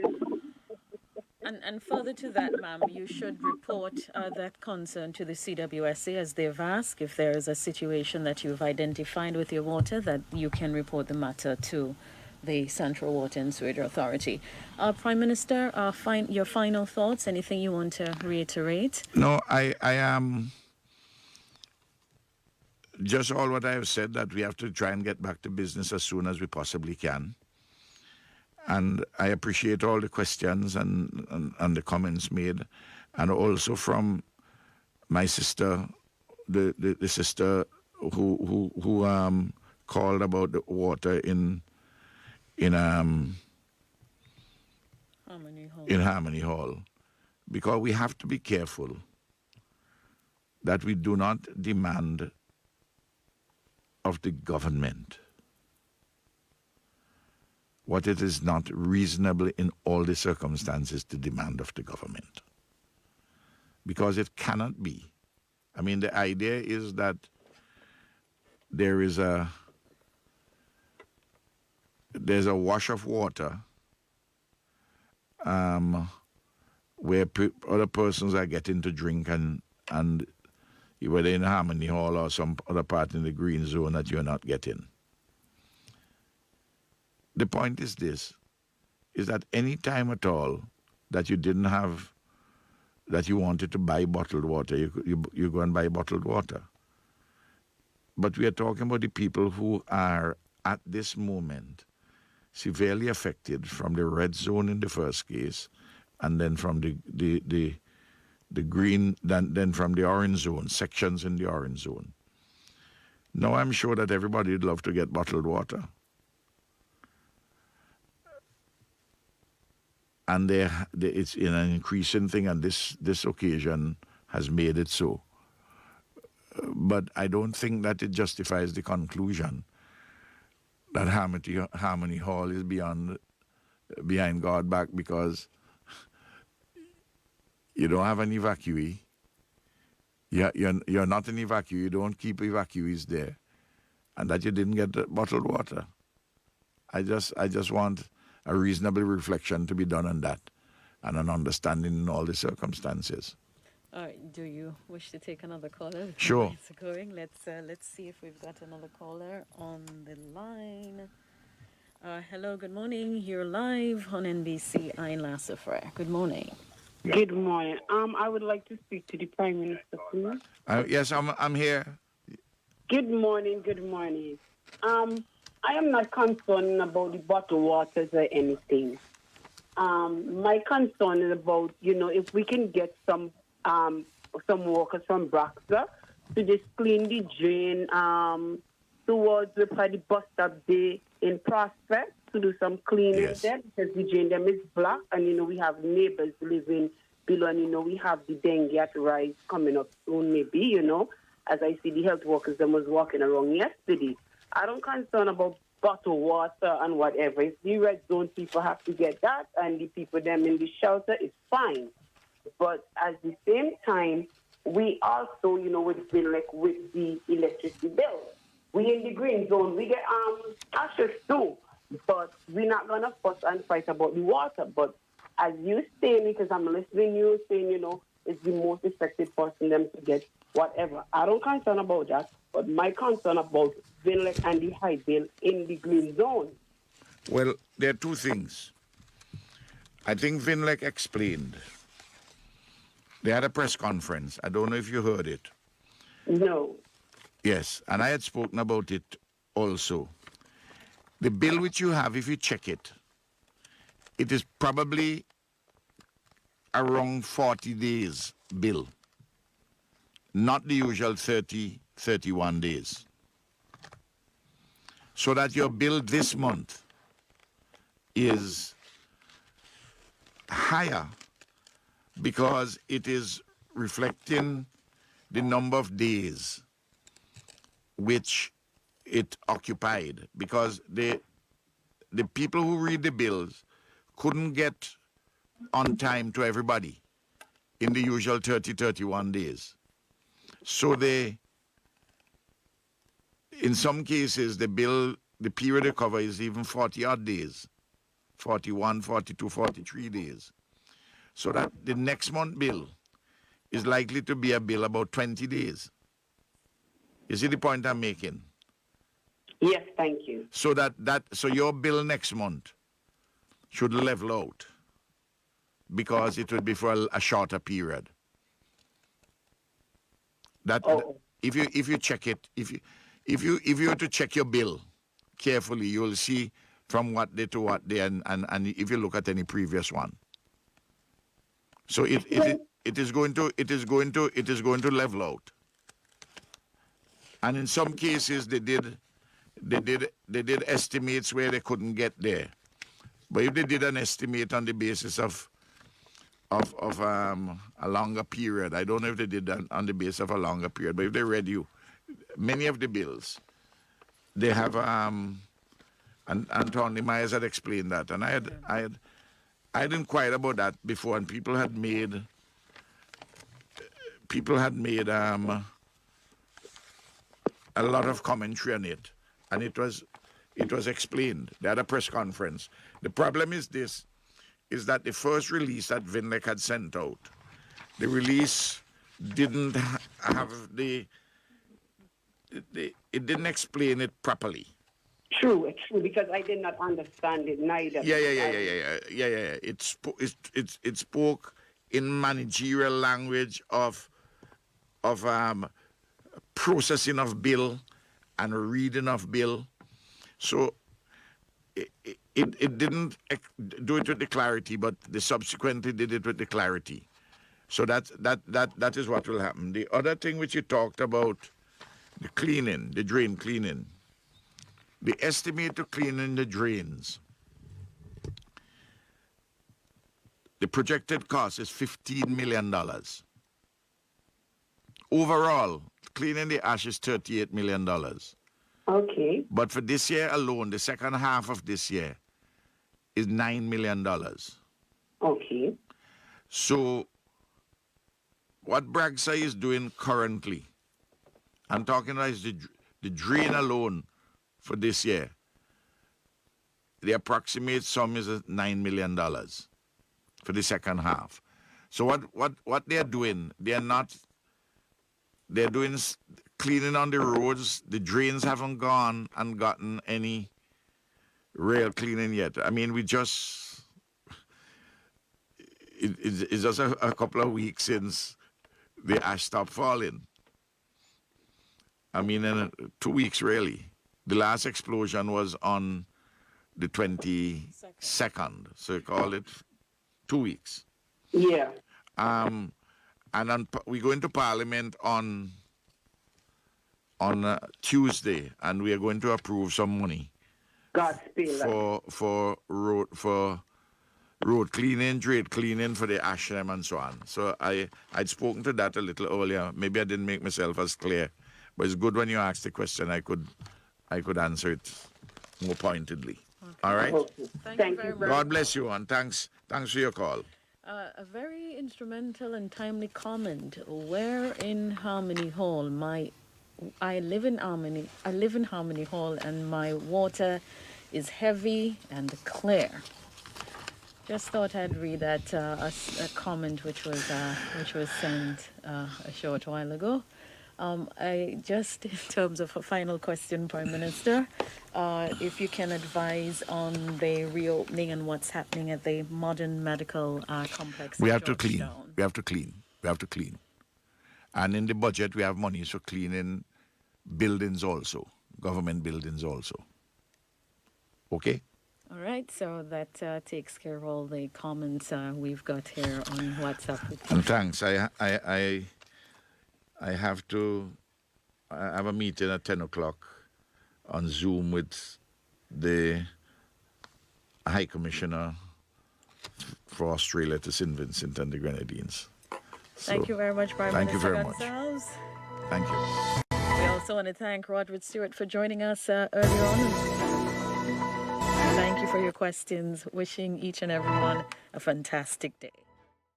Speaker 1: And further to that, ma'am, you should report that concern to the CWSA as they've asked. If there is a situation that you've identified with your water, that you can report the matter to the Central Water and Sewage Authority. Prime Minister, your final thoughts, anything you want to reiterate?
Speaker 3: No, I am just all what I have said, that we have to try and get back to business as soon as we possibly can. And I appreciate all the questions and the comments made, and also from my sister, the sister who called about the water in Harmony Hall, because we have to be careful that we do not demand of the government what it is not reasonable in all the circumstances to demand of the government. Because it cannot be. I mean, the idea is that there's a wash of water where other persons are getting to drink, and whether in Harmony Hall or some other part in the green zone that you're not getting. The point is this, is that any time at all that you didn't have, that you wanted to buy bottled water, you go and buy bottled water. But we are talking about the people who are, at this moment, severely affected from the red zone in the first case, and then from the green, then from the orange zone, sections in the orange zone. Now I'm sure that everybody would love to get bottled water. And it's in an increasing thing, and this occasion has made it so. But I don't think that it justifies the conclusion that Harmony Hall is behind God back, because you don't have an evacuee. You're not an evacuee. You don't keep evacuees there, and that you didn't get the bottled water. I just want a reasonable reflection to be done on that, and an understanding in all the circumstances.
Speaker 1: All right. Do you wish to take another caller?
Speaker 3: Sure.
Speaker 1: It's going. Let's see if we've got another caller on the line. Hello. Good morning. You're live on NBC. I'm Soufriere. Good morning.
Speaker 5: Good morning. I would like to speak to the Prime Minister, please.
Speaker 3: Yes, I'm here.
Speaker 5: Good morning. Good morning. I am not concerned about the bottled waters or anything. My concern is about, if we can get some workers from Braxa to just clean the drain towards the bus stop there in Prospect, to do some cleaning there, because the drain them is blocked, and we have neighbors living below, and we have the dengue at rise coming up soon, maybe, as I see the health workers them was walking around yesterday. I don't concern about bottled water and whatever. If the red zone people have to get that, and the people them in the shelter, it's fine. But at the same time, we also, with the electricity bill, we in the green zone, we get ashes too. But we're not going to fuss and fight about the water. But as you saying, because I'm listening you saying, it's the most affected person them to get whatever. I don't concern about that. But my concern about Vinlec and the high bill in the green zone.
Speaker 3: Well, there are two things. I think Vinlec explained. They had a press conference. I don't know if you heard it.
Speaker 5: No.
Speaker 3: Yes, and I had spoken about it also. The bill which you have, if you check it, it is probably around 40 days bill, not the usual 30, 31 days. So that your bill this month is higher because it is reflecting the number of days which it occupied, because the people who read the bills couldn't get on time to everybody in the usual 30, 31 days. So in some cases, the period of cover is even 40 odd days, 41, 42, 43 days. So that the next month bill is likely to be a bill about 20 days. You see the point I'm making?
Speaker 5: Yes, thank you.
Speaker 3: So so your bill next month should level out, because it would be for a shorter period. If you check it, if you were to check your bill carefully, you will see from what day to what day, and if you look at any previous one. So it is going to level out. And in some cases they did estimates where they couldn't get there. But if they did an estimate on the basis of a longer period, I don't know if they did that on the basis of a longer period, but if they read you, many of the bills, they have, and Tony Myers had explained that, and I had inquired about that before, and people had made a lot of commentary on it, and it was explained. They had a press conference. The problem is that the first release that Vinlec had sent out, the release didn't have it didn't explain it properly.
Speaker 5: True, because I did not understand it neither.
Speaker 3: Yeah. It spoke in managerial language of processing of bill and reading of bill. So it didn't do it with the clarity, but they subsequently did it with the clarity. So that is what will happen. The other thing which you talked about, the cleaning, the drain cleaning. The estimate to cleaning the drains, the projected cost is $15 million. Overall, cleaning the ash is $38 million.
Speaker 5: Okay.
Speaker 3: But for this year alone, the second half of this year is $9 million.
Speaker 5: Okay.
Speaker 3: So what Bragsa is doing currently, I'm talking about is the drain alone for this year. The approximate sum is $9 million for the second half. So what they're doing, they're doing cleaning on the roads. The drains haven't gone and gotten any real cleaning yet. I mean, it's just a couple of weeks since the ash stopped falling. I mean, in 2 weeks, really. The last explosion was on the 22nd, so call it 2 weeks.
Speaker 5: Yeah.
Speaker 3: And we go into Parliament on Tuesday, and we are going to approve some money for road cleaning, drain cleaning for the ashram and so on. So I'd spoken to that a little earlier. Maybe I didn't make myself as clear, but it's good when you asked the question. I could answer it more pointedly. Okay. All right?
Speaker 5: Okay.
Speaker 1: Thank you very much.
Speaker 3: God bless you, and thanks for your call.
Speaker 1: A very instrumental and timely comment. Where in Harmony Hall? I live in Harmony Hall, and my water is heavy and clear. Just thought I'd read that a comment which was sent a short while ago. I just, in terms of a final question, Prime Minister, if you can advise on the reopening and what's happening at the modern medical complex.
Speaker 3: We have to clean. We have to clean. And in the budget, we have monies for cleaning buildings also, government buildings also. Okay?
Speaker 1: All right, so that takes care of all the comments we've got here on WhatsApp.
Speaker 3: And thanks. I have a meeting at 10 o'clock on Zoom with the High Commissioner for Australia to St. Vincent and the Grenadines.
Speaker 1: Thank you very much, Prime Minister Gonsalves.
Speaker 3: Thank you.
Speaker 1: We also want to thank Roderick Stewart for joining us earlier on. Thank you for your questions. Wishing each and everyone a fantastic day.